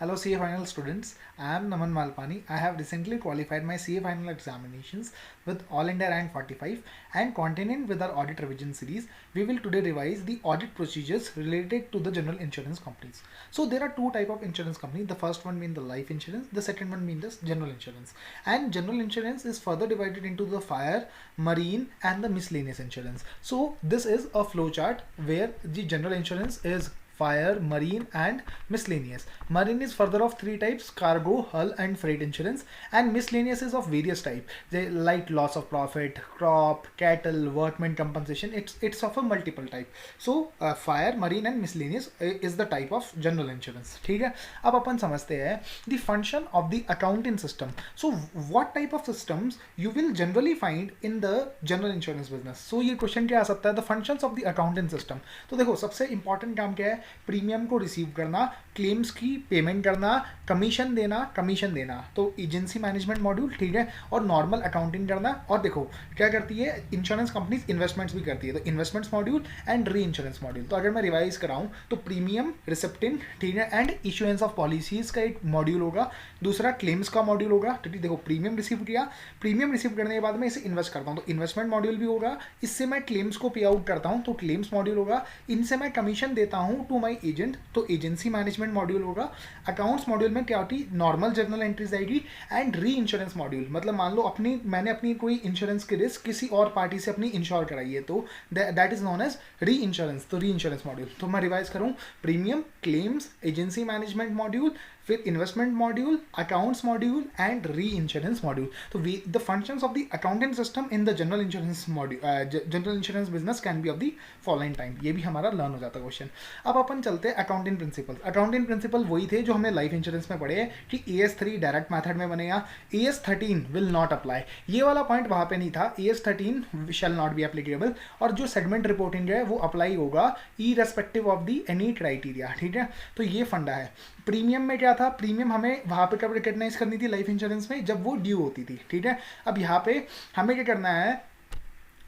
Hello CA final students, I am Naman Malpani. I have recently qualified my CA final examinations with All India Rank 45 and continuing with our audit revision series, we will today revise the audit procedures related to the general insurance companies. So there are two type of insurance companies. The first one being the life insurance, the second one being the general insurance. And general insurance is further divided into the fire, marine and the miscellaneous insurance. So this is a flow chart where the general insurance is fire, marine, and miscellaneous. Marine is further of three types: cargo, hull, and freight insurance, and miscellaneous is of various type. They like loss of profit, crop, cattle, workman compensation. It's of a multiple type. So fire, marine, and miscellaneous is the type of general insurance. ठीक है. अब अपन समझते हैं the function of the accounting system. So what type of systems you will generally find in the general insurance business? So ये question क्या आ सकता है? The functions of the accounting system. तो देखो सबसे इंपॉर्टेंट काम क्या है? प्रीमियम को रिसीव करना, क्लेम्स की पेमेंट करना, कमीशन देना, तो एजेंसी मैनेजमेंट मॉड्यूल, ठीक है, और नॉर्मल अकाउंटिंग करना. और देखो क्या करती है इंश्योरेंस कंपनीज, इन्वेस्टमेंट्स भी करती है, तो investments module and reinsurance module. तो अगर मैं रिवाइज कराऊं तो प्रीमियम, रिसेप्टिंग, ठीक है, एंड इशुएंस ऑफ पॉलिसीज का एक मॉड्यूल होगा, दूसरा क्लेम्स का मॉड्यूल होगा. तो देखो प्रीमियम रिसीव किया, प्रीमियम रिसीव करने के बाद मैं इसे इन्वेस्ट करता हूँ तो इन्वेस्टमेंट मॉड्यूल भी होगा, इससे मैं क्लेम्स को पे आउट करता हूँ तो क्लेम्स मॉड्यूल होगा, इनसे मैं कमीशन देता हूँ टू माई एजेंट तो एजेंसी मैनेजमेंट मॉड्यूल होगा. अकाउंट्स मॉड्यूल में क्या होती, नॉर्मल जर्नल एंट्रीज आएगी, एंड री इंश्योरेंस मॉड्यूल मतलब मान लो मैंने अपनी कोई इंश्योरेंस की रिस्क किसी और पार्टी से अपनी इंश्योर कराई है तो that is known as reinsurance. तो री इंश्योरेंस मॉड्यूल. तो मैं रिवाइज करूँ: premium, claims, agency management module, फिर investment module, accounts module and reinsurance module. तो the functions of the accounting system in the general insurance module, general insurance business can be of the following time. ये भी हमारा learn हो जाता है question. अब अपन चलते हैं अकाउंटिंग प्रिंसिपल. अकाउंटिंग प्रिंसिपल वही थे जो हमने लाइफ इंश्योरेंस में पढ़े हैं कि AS3 डायरेक्ट मेथड में बनेगा, AS13 विल नॉट अप्लाई. ये वाला पॉइंट वहां पे नहीं था, AS13 shell not be applicable. और जो सेगमेंट रिपोर्टिंग है वो अप्लाई होगा irrespective of the any criteria. ठीक है, तो ये फंडा है. प्रीमियम में क्या था, प्रीमियम हमें वहां पे कब रिकॉग्नाइज करनी थी लाइफ इंश्योरेंस में, जब वो ड्यू होती थी. ठीक है, अब यहाँ पे हमें क्या करना है,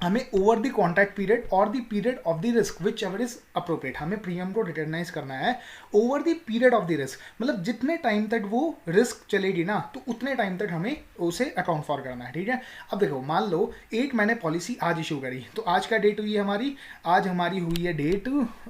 हमें ओवर द कॉन्ट्रैक्ट पीरियड और the period of the risk which ever is appropriate, हमें प्रीमियम को रिकॉग्नाइज करना है over the period of the risk. मतलब जितने टाइम तक वो रिस्क चलेगी ना तो उतने टाइम तक हमें उसे अकाउंट फॉर करना है. ठीक है, अब देखो मान लो एक मैंने पॉलिसी आज इशू करी, तो आज का डेट हुई है हमारी, आज हमारी हुई है डेट,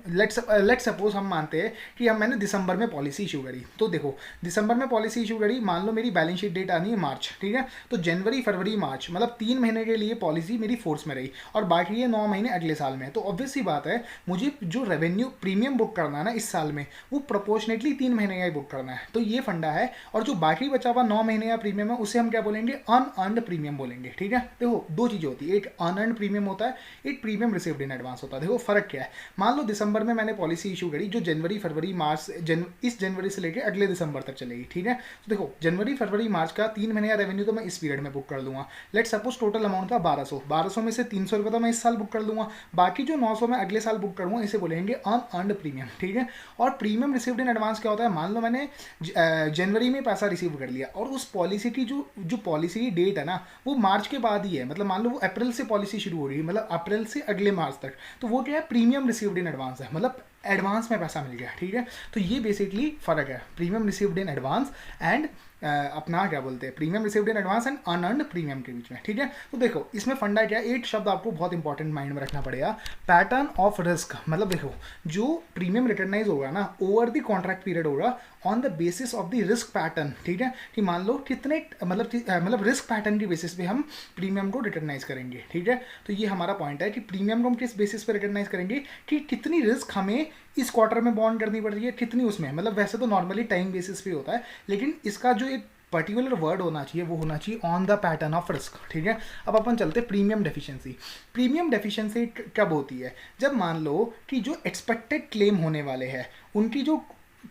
लेट सपोज हम मानते हैं कि मैंने दिसंबर में पॉलिसी इशू करी. तो देखो दिसंबर में पॉलिसी इशू करी, मान लो मेरी बैलेंस शीट डेट आनी है मार्च. ठीक है, तो जनवरी, फरवरी, मार्च मतलब 3 महीने के लिए पॉलिसी मेरी फोर्स में रही और बाकी ये 9 महीने अगले साल में. तो ऑब्वियस सी बात है मुझे जो रेवेन्यू प्रीमियम बुक करना है ना इस साल में वो प्रोपोर्शनेटली 3 महीने का ही बुक करना है. तो ये फंडा है. और जो बाकी बचा हुआ 9 महीने का प्रीमियम है उसे हम क्या बोलेंगे, अनअर्न्ड प्रीमियम बोलेंगे. ठीक है, देखो दो चीजें होती है, एक अनअर्न्ड प्रीमियम होता है, एक प्रीमियम रिसीव्ड इन एडवांस होता है. देखो फर्क क्या है, मान लो दिसंबर में मैंने पॉलिसी इशू करी जो जनवरी, फरवरी, मार्च, इस जनवरी से लेकर अगले दिसंबर तक चलेगी. ठीक है, तो देखो जनवरी, फरवरी, मार्च का 3 महीने का रेवेन्यू तो मैं इस पीरियड में बुक कर दूंगा. लेट सपोज टोटल अमाउंट था 1200 में से 300 रुपये तो मैं इस साल बुक कर दूंगा, बाकी जो 900 मैं अगले साल बुक करूंगा इसे बोलेंगे अनअर्न्ड प्रीमियम. ठीक है, और प्रीमियम रिसीव्ड इन एडवांस क्या होता है, मान लो मैंने जनवरी में पैसा रिसीव कर लिया और उस पॉलिसी की जो पॉलिसी की डेट है ना वो मार्च के बाद ही है, मतलब मान लो वो अप्रैल से पॉलिसी शुरू हो रही है, मतलब अप्रैल से अगले मार्च तक, तो वो क्या है, प्रीमियम रिसीव्ड इन एडवांस है, मतलब एडवांस में पैसा मिल गया. ठीक है, तो ये बेसिकली फर्क है premium received in advance and अपना क्या बोलते हैं premium received in advance and unearned premium के बीच में. ठीक है, तो देखो इसमें फंडा क्या है, एक शब्द आपको बहुत इंपॉर्टेंट माइंड में रखना पड़ेगा, पैटर्न ऑफ रिस्क. मतलब देखो जो प्रीमियम रिकॉग्नाइज होगा ना ओवर द कॉन्ट्रैक्ट पीरियड होगा on the basis of the risk pattern. ठीक है, कि मान लो कितने मतलब रिस्क पैटर्न की बेसिस पे हम प्रीमियम को रिकॉग्नाइज करेंगे. ठीक है, तो ये हमारा पॉइंट है कि प्रीमियम को हम किस बेसिस पे रिकॉग्नाइज करेंगे कि कितनी रिस्क हमें इस क्वार्टर में बॉन्ड करनी पड़ रही है, कितनी उसमें, मतलब वैसे तो नॉर्मली टाइम बेसिस पे होता है लेकिन इसका जो एक पर्टिकुलर वर्ड होना चाहिए वो होना चाहिए on the pattern of risk. ठीक है, अब अपन चलते प्रीमियम डेफिशिएंसी. प्रीमियम डेफिशिएंसी कब होती है, जब मान लो कि जो एक्सपेक्टेड क्लेम होने वाले हैं उनकी जो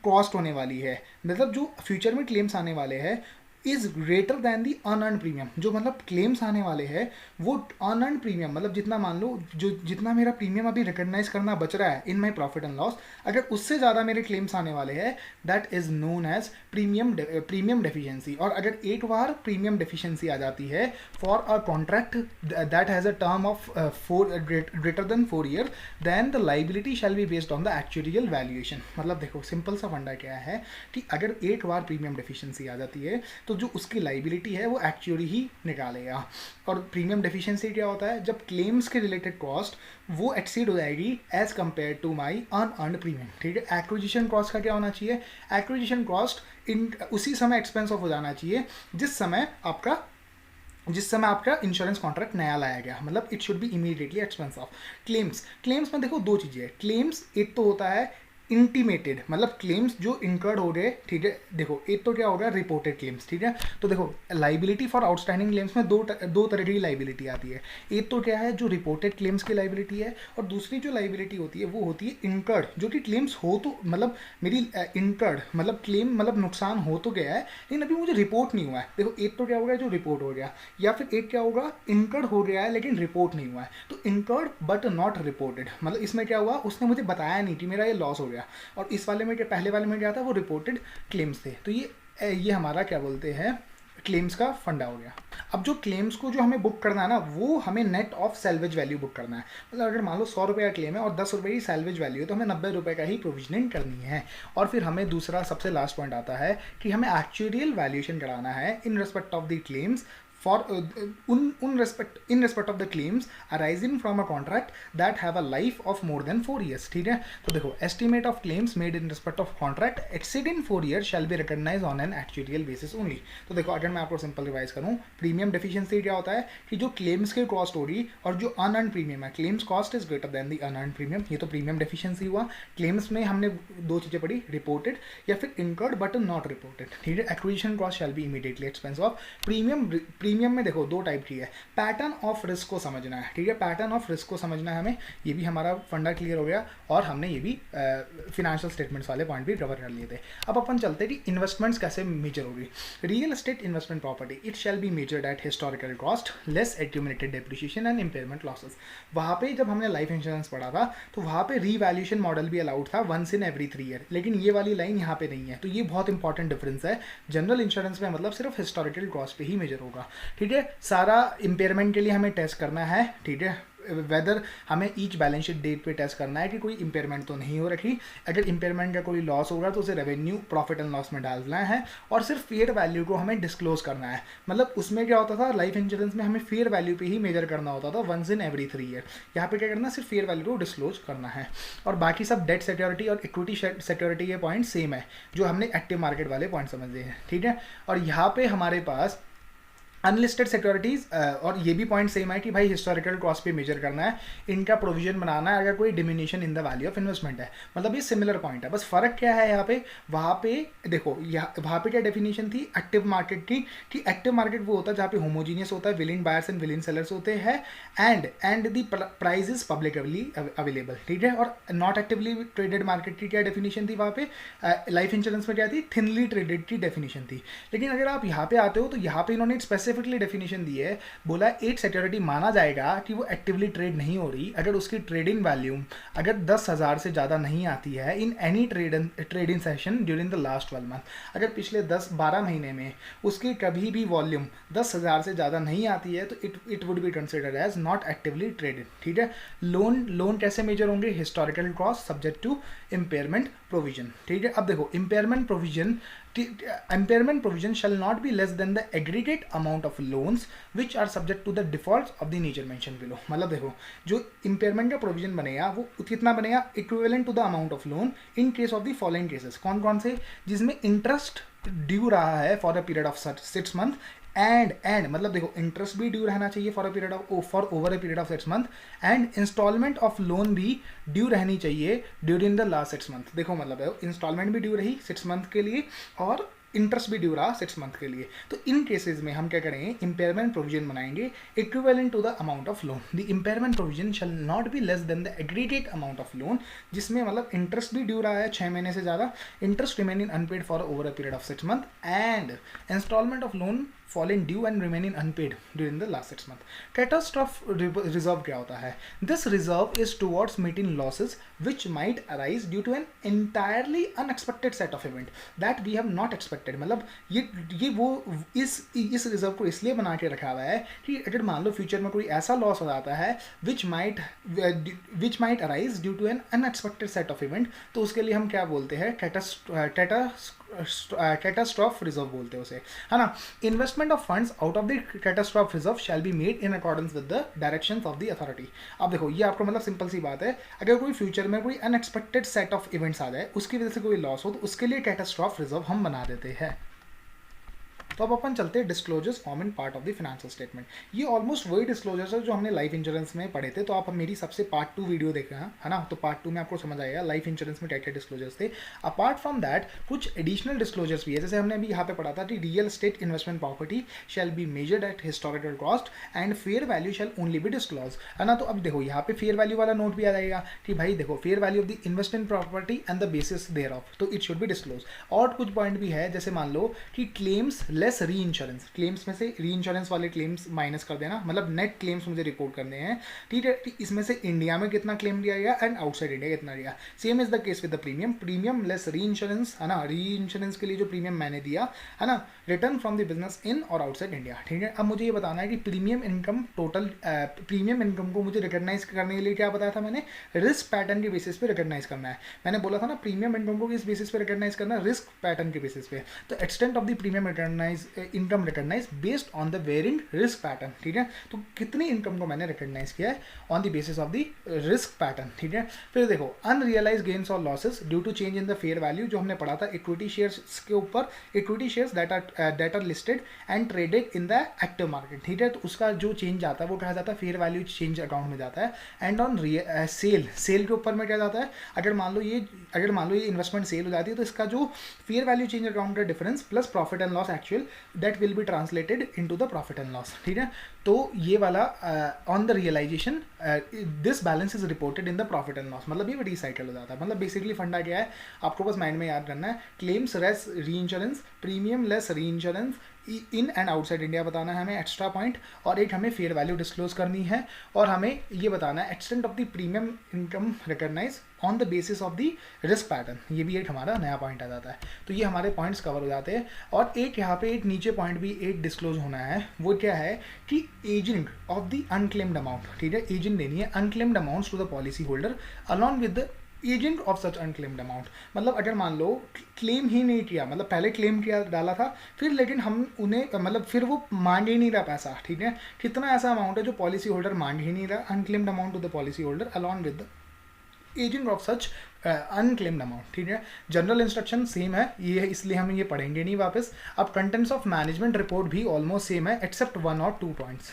कॉस्ट होने वाली है, मतलब जो फ्यूचर में क्लेम्स आने वाले हैं is greater than the unearned premium, जो मतलब क्लेम्स आने वाले हैं वो अनअर्न प्रीमियम, मतलब जितना मान लो जो जितना मेरा प्रीमियम अभी रिकॉग्नाइज करना बच रहा है in my profit and loss, अगर उससे ज़्यादा मेरे क्लेम्स आने वाले हैं that is known as premium deficiency. और अगर एक बार प्रीमियम डेफिशिएंसी आ जाती है for a contract that has a term of greater than 4 year, then the liability shall be based on the actuarial valuation. मतलब देखो सिंपल सा फंडा क्या है कि अगर एक बार प्रीमियम डेफिशिएंसी आ जाती है तो जो उसकी लाइबिलिटी है वो एक्चुअली ही निकालेगा। और प्रीमियम डेफिशिएंसी क्या होता है, जब क्लेम्स के रिलेटेड कॉस्ट वो एक्सीड हो जाएगी as compare to my unearned premium. ठीक है, एक्विजिशन कॉस्ट का क्या होना चाहिए, एक्विजिशन कॉस्ट इन उसी समय एक्सपेंस ऑफ हो जाना चाहिए जिस समय आपका इंश्योरेंस कॉन्ट्रैक्ट नया लाया गया, मतलब it should B immediately expense of. Claims में देखो दो चीज़ें हैं। क्लेम्स एक तो होता है इंटीमेटेड, मतलब क्लेम्स जो इंकर्ड हो गए, ठीक है। देखो एक तो क्या होगा रिपोर्टेड क्लेम्स, ठीक है। तो देखो लाइबिलिटी फॉर आउटस्टैंडिंग क्लेम्स में दो तरह की लाइबिलिटी आती है। एक तो क्या है जो रिपोर्टेड क्लेम्स की लाइबिलिटी है, और दूसरी जो लाइबिलिटी होती है वो होती है इंकर्ड, जो कि क्लेम्स हो तो मतलब मेरी इंकर्ड मतलब क्लेम मतलब नुकसान हो तो गया है लेकिन अभी मुझे रिपोर्ट नहीं हुआ है। देखो एक तो क्या होगा जो रिपोर्ट हो गया, या फिर एक क्या होगा इंकर्ड हो गया है लेकिन रिपोर्ट नहीं हुआ है। तो इंकर्ड बट नॉट रिपोर्टेड, मतलब इसमें क्या हुआ उसने मुझे बताया नहीं कि मेरा ये लॉस हो गया, और इस वाले में क्या पहले वाले में क्या था वो रिपोर्टेड क्लेम्स थे। तो ये हमारा क्या बोलते हैं क्लेम्स का फंडा हो गया। अब जो क्लेम्स को जो हमें बुक करना है ना वो हमें net of salvage value book करना है। मतलब अगर मान लो 100 रुपये का क्लेम है और 10 रुपये की सैल्वेज वैल्यू है तो हमें 90 रुपये का ही प्रोविजनिंग करनी है। और फिर हमें दूसरा सबसे लास्ट पॉइंट आता है कि हमें एक्चुअरियल वैल्यूएशन कराना है इन respect of the claims for in respect of the claims arising from a contract that have a life of more than 4 years। ठीक है, तो देखो estimate of claims made in respect of contract exceeding 4 years shall be recognized on an actuarial basis only। तो देखो अगर मैं आपको simple revise करूँ, प्रीमियम डेफिशिएंसी क्या होता है कि जो क्लेम्स के कॉस्ट हो रही और जो अनअर्न्ड प्रीमियम है, claims cost is greater then the unearned premium, ये तो प्रीमियम डेफिशिएंसी हुआ। क्लेम्स में हमने दो चीज़ें पढ़ी, रिपोर्टेड या फिर इनकर्ड बट नॉट रिपोर्टेड। ठीक है, acquisition cost shall be immediately expense of. Premium में देखो दो टाइप की है, पैटर्न ऑफ रिस्क को समझना है। ठीक है, पैटर्न ऑफ रिस्क को समझना है हमें, ये भी हमारा फंडा क्लियर हो गया, और हमने ये भी फिनेंशियल स्टेटमेंट्स वाले पॉइंट भी कवर कर लिए थे। अब अपन चलते हैं कि इन्वेस्टमेंट्स कैसे मेजर होगी। Real estate investment property it shall be measured at historical cost less accumulated depreciation and impairment losses. वहाँ पे जब हमने लाइफ इंश्योरेंस पढ़ा था तो वहाँ पे रीवैल्यूएशन मॉडल भी अलाउड था वंस इन एवरी 3 ईयर, लेकिन ये वाली लाइन यहाँ पे नहीं है। तो ये बहुत इंपॉर्टेंट डिफरेंस है। जनरल इंश्योरेंस में मतलब सिर्फ हिस्टोरिकल कॉस्ट पे ही मेजर होगा। ठीक है, सारा इम्पेयरमेंट के लिए हमें टेस्ट करना है। ठीक है, वेदर हमें ईच बैलेंस शीट डेट पे टेस्ट करना है कि कोई इम्पेयरमेंट तो नहीं हो रखी। अगर इम्पेयरमेंट का कोई लॉस होगा तो उसे रेवेन्यू प्रॉफिट एंड लॉस में डालना है, और सिर्फ फेयर वैल्यू को हमें डिस्क्लोज करना है। मतलब उसमें क्या होता था लाइफ इंश्योरेंस में हमें फेयर वैल्यू पे ही मेजर करना होता था वंस इन एवरी 3 ईयर। यहाँ पे क्या करना, सिर्फ फेयर वैल्यू को डिस्क्लोज करना है, और बाकी सब डेट सिक्योरिटी और इक्विटी सिक्योरिटी के पॉइंट सेम है जो हमने एक्टिव मार्केट वाले पॉइंट समझे हैं। ठीक है, और यहाँ पे हमारे पास अनलिस्टेड सिक्योरिटीज़ और ये भी पॉइंट सेम है कि भाई हिस्टोरिकल कॉस्ट पे मेजर करना है, इनका प्रोविजन बनाना है अगर कोई diminishing in the value of investment है। मतलब ये सिमिलर पॉइंट है, बस फर्क क्या है यहाँ पे, वहाँ पे देखो वहाँ पे क्या डेफिनेशन थी एक्टिव मार्केट की कि एक्टिव मार्केट वो होता है जहाँ पे होमोजीनियस होता है, willing buyers and willing sellers होते हैं, and the price is publicly available. ठीक है, और नॉट एक्टिवली ट्रेडेड मार्केट की क्या डेफिनेशन थी वहाँ पे, लाइफ इंश्योरेंस में क्या थी, थिनली ट्रेडेड की डेफिनेशन थी। लेकिन अगर आप यहाँ पे आते हो तो यहाँ पे इन्होंने स्पेसिफिकली डेफिनेशन दी है, बोला एक सिक्योरिटी माना जाएगा कि वो एक्टिवली ट्रेड नहीं हो रही अगर उसकी ट्रेडिंग वैल्यूम अगर 10,000 से ज़्यादा नहीं आती है in any trading session during the last 12 month. अगर पिछले 10-12 महीने में उसकी कभी भी वॉल्यूम 10,000 से ज़्यादा नहीं आती है तो it would be considered as not actively traded. ठीक है, लोन कैसे मेजर होंगे, historical cost subject to impairment provision. ठीक है, अब देखो impairment provision shall not be less than the aggregate amount of loans which are subject to the defaults of the nature mentioned below। मतलब देखो जो impairment का provision बनेगा वो कितना बनेगा, equivalent to the amount of loan in case of the following cases. कौन कौन से, जिसमें इंटरेस्ट ड्यू रहा है for a period of 6 month and मतलब देखो इंटरेस्ट भी ड्यू रहना चाहिए for over a period of 6 month, and instalment of loan भी ड्यू रहनी चाहिए ड्यूरिंग द लास्ट 6 मंथ। देखो मतलब इंस्टॉलमेंट भी ड्यू रही 6 मंथ के लिए और इंटरेस्ट भी ड्यू रहा 6 मंथ के लिए, तो इन केसेस में हम क्या करेंगे, इम्पेयरमेंट प्रोविजन बनाएंगे equivalent to the amount of loan. The impairment provision shall not be less than the aggregate amount of loan, जिसमें मतलब इंटरेस्ट भी ड्यू रहा है 6 महीने से ज़्यादा, interest remaining unpaid for over a period of 6 month and instalment of loan fallen due and remaining unpaid during the last 6 months. Catastrophe reserve क्या होता है? This reserve is towards meeting losses which might arise due to an entirely unexpected set of event that we have not expected. मतलब ये वो इस reserve को इसलिए बना के रखा हुआ है कि अगर मान लो फ्यूचर में कोई ऐसा लॉस हो जाता है which might arise due to an unexpected set of event, तो उसके लिए हम क्या बोलते हैं, कैटास्ट्रॉफ रिजर्व बोलते हैं उसे, है ना। Investment of funds out of the catastrophe reserve shall be made in accordance with the directions of the authority. अब देखो ये आपको मतलब सिंपल सी बात है, अगर कोई फ्यूचर में कोई अनएक्सपेक्टेड सेट ऑफ इवेंट्स आ जाए, उसकी वजह से कोई लॉस हो, तो उसके लिए कैटास्ट्रॉफ रिजर्व हम बना देते हैं। तो अब अपन चलते हैं disclosures form in part of the financial statement. ये ऑलमोस्ट वही डिस्क्लोजर्स है जो हमने लाइफ इंश्योरेंस में पढ़े थे, तो आप मेरी सबसे पार्ट 2 वीडियो देख रहे हैं, है ना, तो पार्ट 2 में आपको समझ आएगा लाइफ इंश्योरेंस में क्या क्या डिस्क्लोजर्स थे। अपार्ट फ्रॉम दैट कुछ एडिशनल डिस्क्लोजर्स भी है, जैसे हमने अभी यहाँ पे पढ़ा था कि real estate investment property shall be measured at historical cost and fair value shall only be disclose, है ना। तो अब देखो यहाँ पे फेयर वैल्यू वाला नोट भी आ जाएगा कि भाई देखो fair value of the investment property and the basis thereof, तो इट शुड बी डिस्क्लोज। और कुछ पॉइंट भी है, जैसे मान लो कि claims less reinsurance, claims में से री इंश्योरेंस वाले क्लेम्स माइनस कर देना, मतलब नेट क्लेम्स मुझे रिपोर्ट करने हैं, ठीक है। इसमें से इंडिया में कितना क्लेम दिया गया एंड आउटसाइड इंडिया कितना दिया, same is the case with the premium, premium less री इंश्योरेंस, है ना। री इंश्योरेंस के लिए जो प्रीमियम मैंने दिया, है ना, return from the business in और आउटसाइड इंडिया, ठीक है। अब मुझे ये बताना है कि premium income total premium income को मुझे रिकॉग्नाइज करने के लिए क्या बताया था मैंने, रिस्क पैटर्न के बेसिस पे रिकॉग्नाइज करना है। मैंने बोला था ना प्रीमियम इनकम को किस बेसिस पे रिकॉग्नाइज करना है, रिस्क पैटर्न के बेसिस पे। तो extent of the premium income recognise based on the varying risk pattern, ठीक है। तो कितनी इनकम को मैंने रिकॉग्नाइज किया है on the basis of the risk pattern, ठीक है। फिर देखो अनरियलाइज गेन्स और losses due to change in the fair value, जो हमने पढ़ा था इक्विटी शेयर्स के ऊपर, equity shares that are listed and traded in the active market, ठीक है। तो उसका जो चेंज आता है वो कहा जाता है फेयर वैल्यू चेंज अकाउंट में जाता है। एंड ऑन सेल के ऊपर में क्या जाता है, अगर मान लो ये इन्वेस्टमेंट सेल हो जाती है, तो इसका जो फेयर वैल्यू चेंज अकाउंट का difference plus profit and loss actual that will be translated into the profit and loss, ठीक है। तो ये वाला on the realisation this balance is reported in the profit and loss, मतलब ये recycle हो जाता है। मतलब बेसिकली फंडा क्या है, आपको बस माइंड में याद करना है, क्लेम्स लेस री इंश्योरेंस, प्रीमियम लेस री insurance, in and outside India बताना है हमें एक्स्ट्रा पॉइंट, और एक हमें फेयर वैल्यू डिस्क्लोज करनी है, और हमें ये बताना है extent of the premium income recognise on the basis of the risk pattern, ये भी एक हमारा नया पॉइंट आ जाता है। तो ये हमारे पॉइंट्स कवर हो जाते हैं। और एक यहाँ पे एक नीचे पॉइंट भी एक डिस्क्लोज होना है, वो क्या है कि ageing of the unclaimed amount, ठीक है। एजिंग देनी है unclaimed amounts to the policy holder along with the agent of such unclaimed amount. मतलब अगर मान लो क्लेम ही नहीं किया, मतलब पहले क्लेम किया डाला था, फिर लेकिन हम उन्हें मतलब फिर वो मांग ही नहीं रहा पैसा, ठीक है। कितना ऐसा अमाउंट है जो पॉलिसी होल्डर मांग ही नहीं रहा, unclaimed amount to the policy holder along with the agent of such unclaimed amount, ठीक है। जनरल इंस्ट्रक्शन सेम है, ये इसलिए हम ये पढ़ेंगे नहीं वापस। अब कंटेंट्स ऑफ मैनेजमेंट रिपोर्ट भी ऑलमोस्ट सेम है एक्सेप्ट 1 और 2 पॉइंट्स,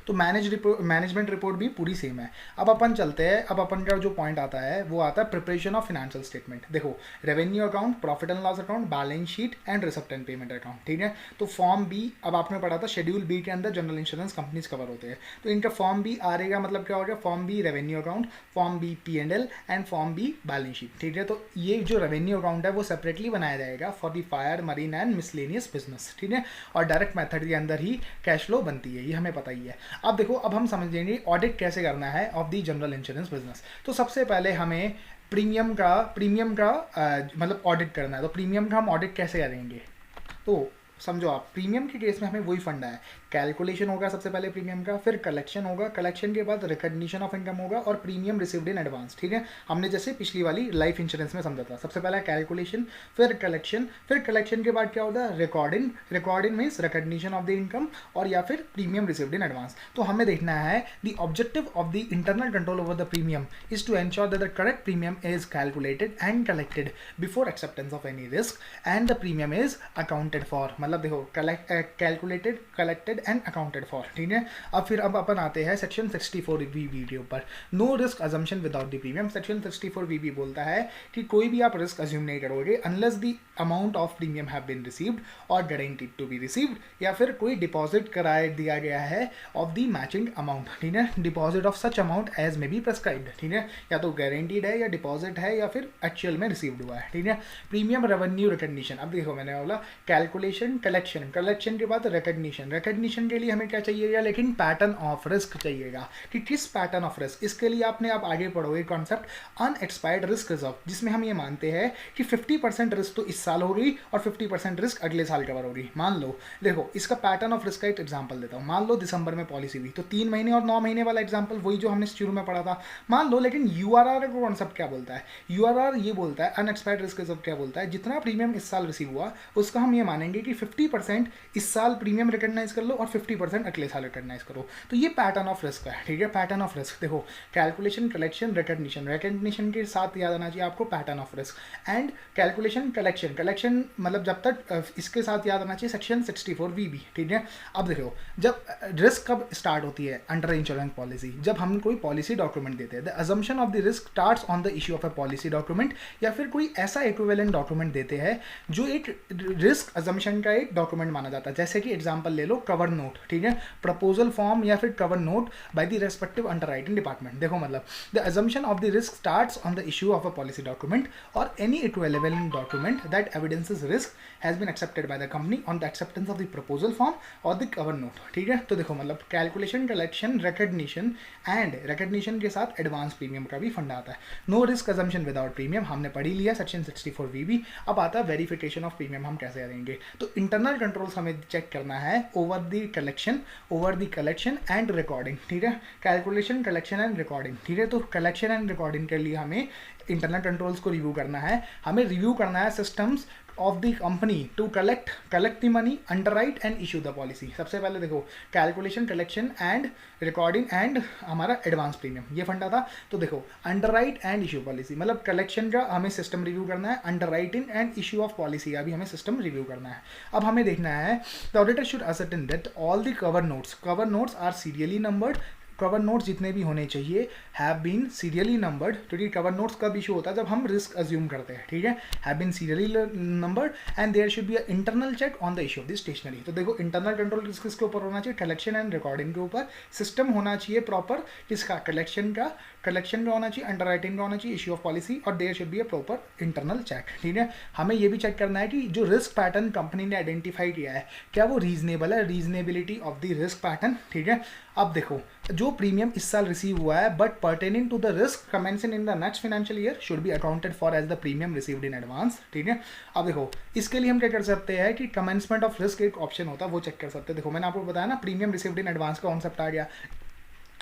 तो मैनेजमेंट रिपोर्ट भी पूरी सेम है। अब अपन चलते हैं, अब अपन का जो पॉइंट आता है वो आता है प्रिपरेशन ऑफ फाइनेंशियल स्टेटमेंट। देखो revenue account, profit and loss account, balance sheet and receipt and payment account, ठीक है। तो फॉर्म बी, अब आपने पढ़ा था शेड्यूल बी के अंदर जनरल इंश्योरेंस कंपनीज कवर होते हैं, तो इनका फॉर्म बी आ रहेगा, मतलब क्या हो गया, form B revenue account, form B P&L and form B balance sheet, ठीक है। तो ये जो रेवेन्यू अकाउंट है वो सेपरेटली बनाया जाएगा for the fire, marine and miscellaneous business, ठीक है। और डायरेक्ट मेथड के अंदर ही कैश फ्लो बनती है, ये हमें पता ही है। अब देखो, अब हम समझेंगे ऑडिट कैसे करना है of the general insurance business. तो सबसे पहले हमें प्रीमियम का मतलब ऑडिट करना है, तो प्रीमियम का हम ऑडिट कैसे करेंगे, तो समझो आप प्रीमियम के केस में हमें वही फंडा है, कैलकुलेशन होगा सबसे पहले प्रीमियम का, फिर कलेक्शन होगा, कलेक्शन के बाद रिकॉग्निशन ऑफ इनकम होगा, और प्रीमियम रिसीव्ड इन एडवांस, ठीक है। हमने जैसे पिछली वाली लाइफ इंश्योरेंस में समझा था, सबसे पहला कैलकुलेशन, फिर कलेक्शन के बाद क्या होता है recording means recognition of the income, और या फिर प्रीमियम रिसीव्ड इन एडवांस। तो हमें देखना है the objective of the internal control over the premium is to ensure that the correct premium is calculated and collected before acceptance of any risk and the premium is accounted for, मतलब देखो calculated, collected and accounted for, ठीक है। अब अपन आते हैं section 64VB के ऊपर, no risk assumption without the premium. Section 64VB बोलता है कि कोई भी आप रिस्क अज्यूम नहीं करोगे unless the amount of premium have been received और गारंटीड टू बी रिसीव्ड, या फिर कोई डिपॉजिट कराया दिया गया है ऑफ द मैचिंग अमाउंट, ठीक है, deposit of such amount as may be prescribed, ठीक है, या तो गारंटीड है या डिपॉजिट है या फिर एक्चुअल में रिसीव्ड हुआ है, ठीक है। प्रीमियम रेवेन्यू रिकग्निशन, अब देखो मैंने बोला कैलकुलेशन कलेक्शन, कलेक्शन के बाद रिकग्निशन, रिकग्निशन के लिए हमें क्या चाहिएगा, लेकिन पैटर्न ऑफ रिस्क चाहिएगा कि किस पैटर्न ऑफ रिस्क, इसके लिए आपने आप आगे पढ़ोगे कॉन्सेप्ट अनएक्सपायर्ड रिस्क रिजर्व, जिसमें हम ये मानते हैं कि 50% रिस्क तो इस साल हो गई और 50% रिस्क अगले साल कवर हो गई। मान लो देखो इसका पैटर्न ऑफ रिस्क का एक एग्जांपल देता हूँ, मान लो दिसंबर में पॉलिसी हुई तो 3 महीने और 9 महीने वाला एग्जांपल वही जो हमने शुरू में पढ़ा था, मान लो। लेकिन यूआरआर का कॉन्सेप्ट क्या बोलता है, यूआरआर ये बोलता है, अनएक्सपायर्ड रिस्क रिजर्व क्या बोलता है, जितना प्रीमियम इस साल रिसीव हुआ उसका हम ये मानेंगे कि 50% इस साल प्रीमियम रिकॉग्नाइज कर लो और 50% अगले साल रिकॉग्नाइज करो। तो ये पैटर्न ऑफ रिस्क है, ठीक है, पैटर्न ऑफ रिस्क। देखो कैलकुलेशन कलेक्शन रिकॉग्निशन, रिकॉग्निशन के साथ याद आना चाहिए आपको pattern of risk and calculation collection, collection मतलब जब तक इसके साथ याद आना चाहिए सेक्शन 64 वीबी, ठीक है। अब देखो जब रिस्क कब स्टार्ट होती है अंडर इंश्योरेंस पॉलिसी, जब हम कोई पॉलिसी डॉक्यूमेंट देते हैं, the assumption of the risk starts on the issue of a policy document, या फिर कोई ऐसा इक्विवेलेंट डॉक्यूमेंट देते हैं जो एक रिस्क अजम्पशन का एक डॉक्यूमेंट माना जाता है। जैसे कि एग्जांपल ले लो कवर नोट, ठीक है, प्रपोजल फॉर्म या फिर cover note by the respective underwriting department. देखो मतलब the assumption of the risk starts on the issue of a policy document और any equivalent document that evidences risk has been accepted by the company on the acceptance of the proposal form और the cover note, ठीक है। तो देखो मतलब calculation collection recognition and recognition के साथ advance premium का भी फंड आता है। No risk assumption without premium हमने पढ़ी लिया सेक्शन 64 वीबी। अब आता है वेरिफिकेशन ऑफ प्रीमियम, हम कैसे करेंगे, तो इंटरनल कंट्रोल्स हमें चेक करना है over the collection and recording, ठीक है, कैलकुलेशन कलेक्शन एंड रिकॉर्डिंग, ठीक है। तो कलेक्शन एंड रिकॉर्डिंग के लिए हमें इंटरनल कंट्रोल्स को रिव्यू करना है, हमें रिव्यू करना है systems of the company to collect the money, underwrite and issue the policy. सबसे पहले देखो calculation collection and recording and हमारा एडवांस प्रीमियम, ये फंडा था। तो देखो अंडरराइट एंड इशू पॉलिसी मतलब कलेक्शन का हमें सिस्टम रिव्यू करना है, underwriting and issue of policy का भी हमें सिस्टम रिव्यू करना है। अब हमें देखना है the auditor should ascertain that all the cover notes are serially numbered, cover notes जितने भी होने चाहिए हैव बीन सीरियली नंबर्ड, क्योंकि कवर नोट्स कब इशू होता है जब हम रिस्क अज्यूम करते हैं, ठीक है, have been serially numbered and there should be a internal check on the issue of the stationery. तो देखो इंटरनल कंट्रोल किसके ऊपर होना चाहिए, कलेक्शन एंड रिकॉर्डिंग के ऊपर, सिस्टम होना चाहिए प्रॉपर किसका, कलेक्शन का होना चाहिए, अंडर राइटिंग का होना चाहिए, इशू ऑफ पॉलिसी और there should be a proper internal check, ठीक है। हमें ये भी चेक करना है कि जो रिस्क पैटर्न कंपनी ने आइडेंटिफाई किया है क्या वो रीजनेबल है, reasonability of the risk pattern, ठीक है। अब देखो जो प्रीमियम इस साल रिसीव हुआ है but pertaining to the risk commencing in the next financial year should be accounted for as the premium received in advance, ठीक है। अब देखो इसके लिए हम क्या कर सकते हैं कि कमेंसमेंट ऑफ रिस्क एक ऑप्शन होता है, वो चेक कर सकते हैं। देखो मैंने आपको बताया ना प्रीमियम रिसीव्ड इन एडवांस का कॉन्सेप्ट आ गया,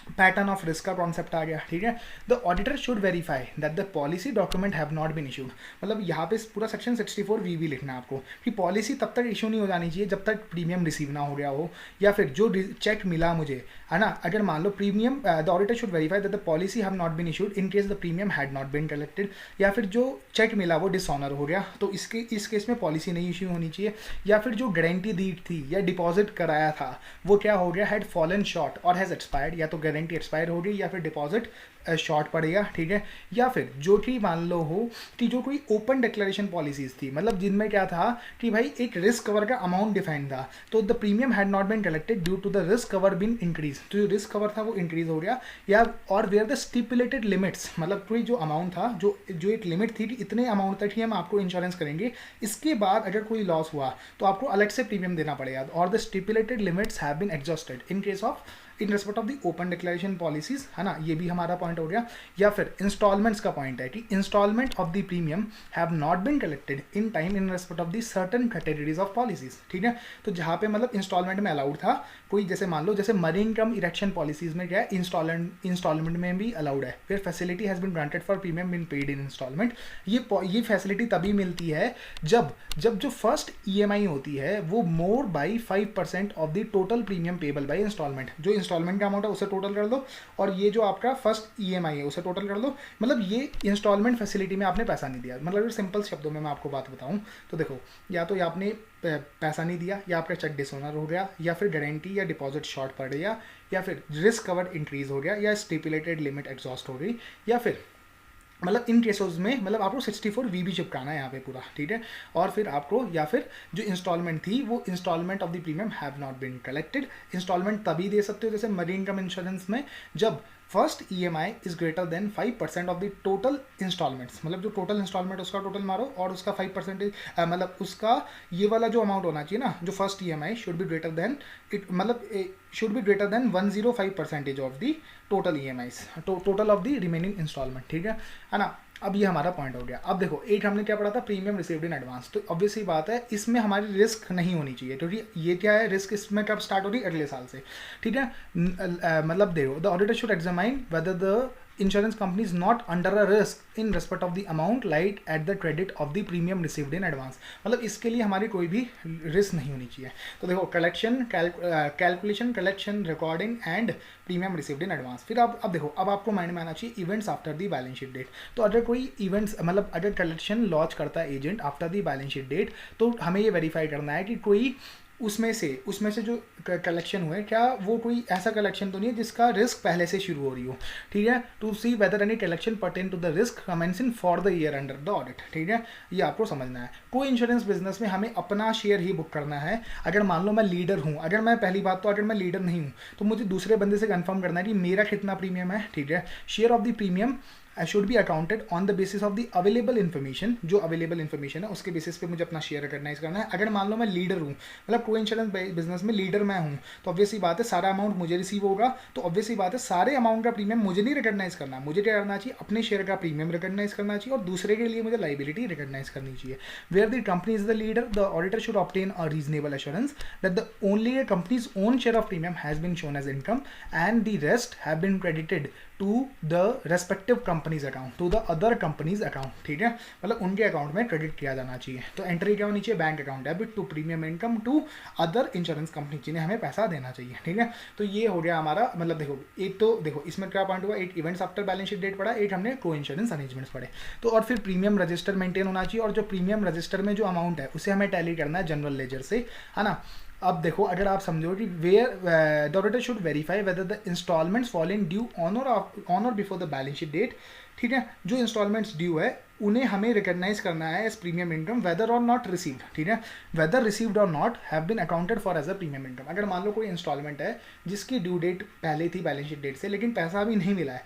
पैटर्न ऑफ रिस्क का कॉन्सेप्ट आ गया, ठीक है। The auditor should verify that the policy document have not been issued, मतलब यहाँ पे पूरा सेक्शन 64 वीवी लिखना है आपको कि पॉलिसी तब तक इशू नहीं हो जानी चाहिए जब तक प्रीमियम रिसीव ना हो गया हो, या फिर जो चेक मिला मुझे है ना, अगर मान लो premium the auditor should verify that the policy have not been issued in case the premium had not been collected, या फिर जो चेक मिला वो डिसऑनर हो गया तो इस केस में पॉलिसी नहीं इशू होनी चाहिए, या फिर जो गारंटी दी थी या डिपॉजिट कराया था वो क्या हो गया, हैड फॉलन शॉर्ट और हैज़ एक्सपायर्ड, या तो गारंटी एक्सपायर हो गई या फिर डिपॉजिट शॉर्ट पड़ेगा, ठीक है। या फिर जो कि मान लो हो कि जो कोई ओपन डिक्लेरेशन पॉलिसीज थी, मतलब जिनमें क्या था कि भाई एक रिस्क कवर का अमाउंट डिफाइंड था, तो the premium had not been collected due to the risk cover been increase, तो जो रिस्क कवर था वो इंक्रीज हो गया, या और वेयर द स्टिपुलेटेड लिमिट्स, मतलब कोई जो अमाउंट था जो एक लिमिट थी कि इतने अमाउंट तक ही हम आपको इंश्योरेंस करेंगे, इसके बाद अगर कोई लॉस हुआ तो आपको अलग से प्रीमियम देना पड़ेगा, और the stipulated limits have been exhausted in case of in respect of the open declaration policies, है ना, ये भी हमारा पॉइंट हो गया। या फिर इंस्टॉलमेंट्स का पॉइंट है कि instalment of the premium have not been collected in time in respect of the certain categories of policies, ठीक है। तो जहाँ पे मतलब इंस्टॉलमेंट में अलाउड था कोई, जैसे मान लो जैसे मरीन कम इरेक्शन पॉलिसीज में क्या है इंस्टॉलमेंट में भी अलाउड है, फिर facility has been granted for premium been paid in instalment. ये फैसिलिटी तभी मिलती है जब जो फर्स्ट ईएमआई होती है वो more by 5% of the total premium payable by instalment, जो इंस्टॉलमेंट का अमाउंट है उसे टोटल कर दो और ये जो आपका फर्स्ट ईएमआई है उसे टोटल कर दो, मतलब ये इंस्टॉलमेंट फैसिलिटी में आपने पैसा नहीं दिया। मतलब सिंपल शब्दों में मैं आपको बात बताऊं तो देखो या तो आपने पैसा नहीं दिया, या आपका चेक डिसऑनर हो गया, या फिर गारंटी या डिपॉजिट शॉर्ट पड़ गया, या फिर रिस्क कवर इंक्रीज हो गया, या स्टिपुलेटेड लिमिट एग्जॉस्ट हो गई, या फिर मतलब इन केसेस में मतलब आपको 64 VB चिपकाना है यहाँ पे पूरा, ठीक है। और फिर आपको या फिर जो इंस्टॉलमेंट थी वो instalment of the premium have not been collected, instalment तभी दे सकते हो जैसे मरीन इनकम इंश्योरेंस में जब first EMI is greater than 5% of the total instalments, मतलब जो टोटल इंस्टॉलमेंट उसका टोटल मारो और उसका 5% मतलब उसका ये वाला जो अमाउंट होना चाहिए ना, जो first EMI should be greater than it, मतलब should be greater than 105% of the total EMIs, total of the remaining installment, ठीक है ना। अब ये हमारा पॉइंट हो गया। अब देखो एक हमने क्या पढ़ा था, प्रीमियम रिसीव्ड इन एडवांस, तो ऑब्वियस ही बात है इसमें हमारी रिस्क नहीं होनी चाहिए, क्योंकि ये क्या है, रिस्क इसमें कब स्टार्ट हो रही है, अगले साल से, ठीक है। मतलब देखो the auditor should examine whether the insurance company is not under a risk in respect of the amount laid at the credit of the premium received in advance, मतलब इसके लिए हमारी कोई भी रिस्क नहीं होनी चाहिए। तो देखो collection, calculation, collection, recording and premium received in advance. फिर अब देखो अब आपको माइंड में आना चाहिए events after the balance sheet date. तो अगर कोई इवेंट्स मतलब अगर कलेक्शन लॉन्च करता है agent after the balance sheet date, तो हमें ये वेरीफाई करना है कि कोई उसमें से जो कलेक्शन हुए क्या वो कोई ऐसा कलेक्शन तो नहीं है जिसका रिस्क पहले से शुरू हो रही हो, ठीक है। To see whether any collection pertain to the risk commencing for the year under the audit, ठीक है, ये आपको समझना है। कोई इंश्योरेंस बिजनेस में हमें अपना शेयर ही बुक करना है। अगर मान लो मैं लीडर हूँ, अगर मैं पहली बात तो अगर मैं लीडर नहीं हूँ तो मुझे दूसरे बंदे से कंफर्म करना है कि मेरा कितना प्रीमियम है, ठीक है। Share of the premium should be accounted on the basis of the available information, जो अवेलेबल इन्फॉर्मेशन है उसके बेसिस पे मुझे अपना शेयर रिकॉग्नाइज करना है। अगर मान लो मैं लीडर हूँ, मतलब कोई इंश्योरेंस बिजनेस में लीडर मैं हूँ, तो ऑब्वियसली बात है सारा अमाउंट मुझे रिसीव होगा, तो ऑब्वियसली बात है सारे अमाउंट का प्रीमियम मुझे नहीं रिकॉग्नाइज करना, मुझे क्या करना चाहिए, अपने शेयर का प्रीमियम रिकॉग्नाइज करना चाहिए और दूसरे के लिए मुझे लाइबिलिटी रिकॉग्नाइज करनी चाहिए। Where the company is the leader, the auditor should obtain a reasonable assurance that the only a company's own share of premium has been shown as income and the rest have been credited to the respective company's account, to the other company's account, ठीक है, मतलब उनके account में credit किया जाना चाहिए। तो entry क्या होनी चाहिए, bank account debit to premium income to other insurance company, जिन्हें हमें पैसा देना चाहिए, ठीक है। तो ये हो गया हमारा, मतलब देखो एक तो देखो इसमें क्या पॉइंट हुआ, एक events after balance sheet date पढ़ा, एक हमने को इंश्योरेंस अरेंजमेंट्स पढ़े। तो और फिर प्रीमियम रजिस्टर मेंटेन होना चाहिए और जो प्रीमियम रजिस्टर में जो अमाउंट है उसे हमें टैली करना है जनरल लेजर से, है ना। अब देखो अगर आप समझो कि where the auditor should verify whether the installments fall in due on और before the balance sheet date, ठीक है। जो इंस्टॉलमेंट्स ड्यू है उन्हें हमें रिकॉग्नाइज करना है एज प्रीमियम इनकम वेदर और नॉट रिसीव्ड, ठीक है, वेदर रिसीव्ड और not have been accounted for as a premium income. अगर मान लो कोई इंस्टॉलमेंट है जिसकी ड्यू डेट पहले थी बैलेंस शीट डेट से लेकिन पैसा अभी नहीं मिला है,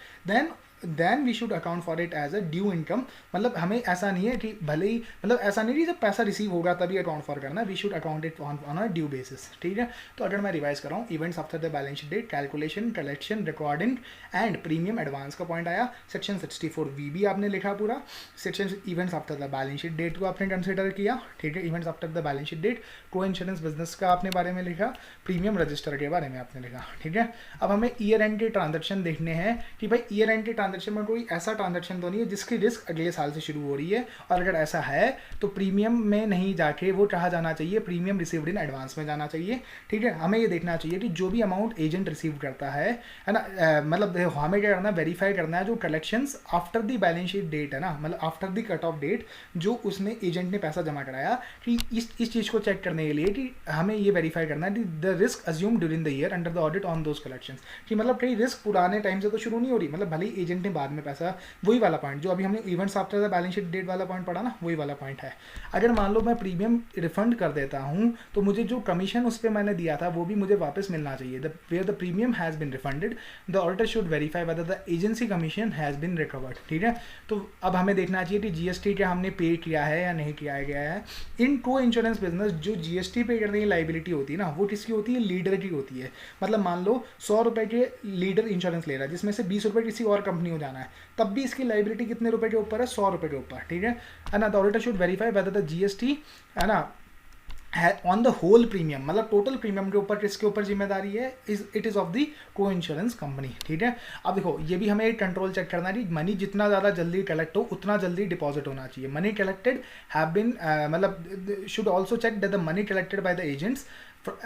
then we should account for it as a due income. मतलब हमें ऐसा नहीं है कि भले ही, मतलब ऐसा नहीं कि जब पैसा रिसीव होगा तभी अकाउंट फॉर करना है, we should account it on a due basis, ठीक है। तो अगर मैं रिवाइज कर रहा हूँ, events after the balance sheet date, calculation, collection, recording and premium advance का पॉइंट आया। सेक्शन 64VB आपने लिखा पूरा, section events after the balance sheet date को आपने कंसिडर किया, ठीक है। Events after the balance sheet date, को इंश्योरेंस बिजनेस का आपने बारे में लिखा, प्रीमियम रजिस्टर के बारे में आपने लिखा, ठीक है। अब हमें ईयर एंड के ट्रांजेक्शन देखने हैं कि भाई ईयर एंड के ट्रांजेक्शन में कोई ऐसा ट्रांजैक्शन तो नहीं है जिसकी रिस्क अगले साल से शुरू हो रही है, और अगर ऐसा है तो प्रीमियम में नहीं जाके वो कहा जाना चाहिए, प्रीमियम रिसीव्ड इन एडवांस में जाना चाहिए, ठीक है। हमें ये देखना चाहिए कि जो भी अमाउंट एजेंट रिसीव करता है ना, मतलब हमें क्या करना है, वेरीफाई करना है जो collections after the balance sheet date है ना, मतलब after the cut off date जो उसने एजेंट ने पैसा जमा कराया, कि इस चीज़ को चेक करने के लिए कि हमें ये वेरीफाई करना है कि the risk assume during the year under the audit on those collections, कि मतलब कई रिस्क पुराने टाइम से तो शुरू नहीं हो रही, मतलब भले ही एजेंट ने बाद में पैसा, वही वाला पॉइंट जो अभी हमने events after the balance sheet date वाला पॉइंट पढ़ा ना, वही वाला पॉइंट है। अगर मान लो मैं प्रीमियम रिफंड कर देता हूँ तो मुझे जो कमीशन उस पर मैंने दिया था वो भी मुझे वापस मिलना चाहिए। Where the premium has been refunded the auditor should verify whether the agency commission has been recovered, ठीक है। तो अब हमें देखना चाहिए कि जीएसटी क्या हमने पे किया है या नहीं किया गया है। इन को इंश्योरेंस बिजनेस जो जीएसटी पे करने की लाइबिलिटी होती है ना, वो किसकी होती है, लीडर की होती है। मतलब मान लो 100 रुपये के लीडर इंश्योरेंस ले रहा है जिसमें से 20 रुपये किसी और कंपनी को जाना है, तब भी इसकी लाइबिलिटी कितने रुपए के ऊपर है, 100 रुपये के ऊपर, ठीक है ना। The auditor should verify whether the GST है ना ऑन द होल प्रीमियम, मतलब टोटल प्रीमियम के ऊपर किसके ऊपर जिम्मेदारी है, इट इज ऑफ द को इंश्योरेंस कंपनी, ठीक है। अब देखो ये भी हमें एक कंट्रोल चेक करना है कि मनी जितना ज़्यादा जल्दी कलेक्ट हो उतना जल्दी डिपॉजिट होना चाहिए। मनी कलेक्टेड हैव बिन मतलब should also check that the money collected by the agents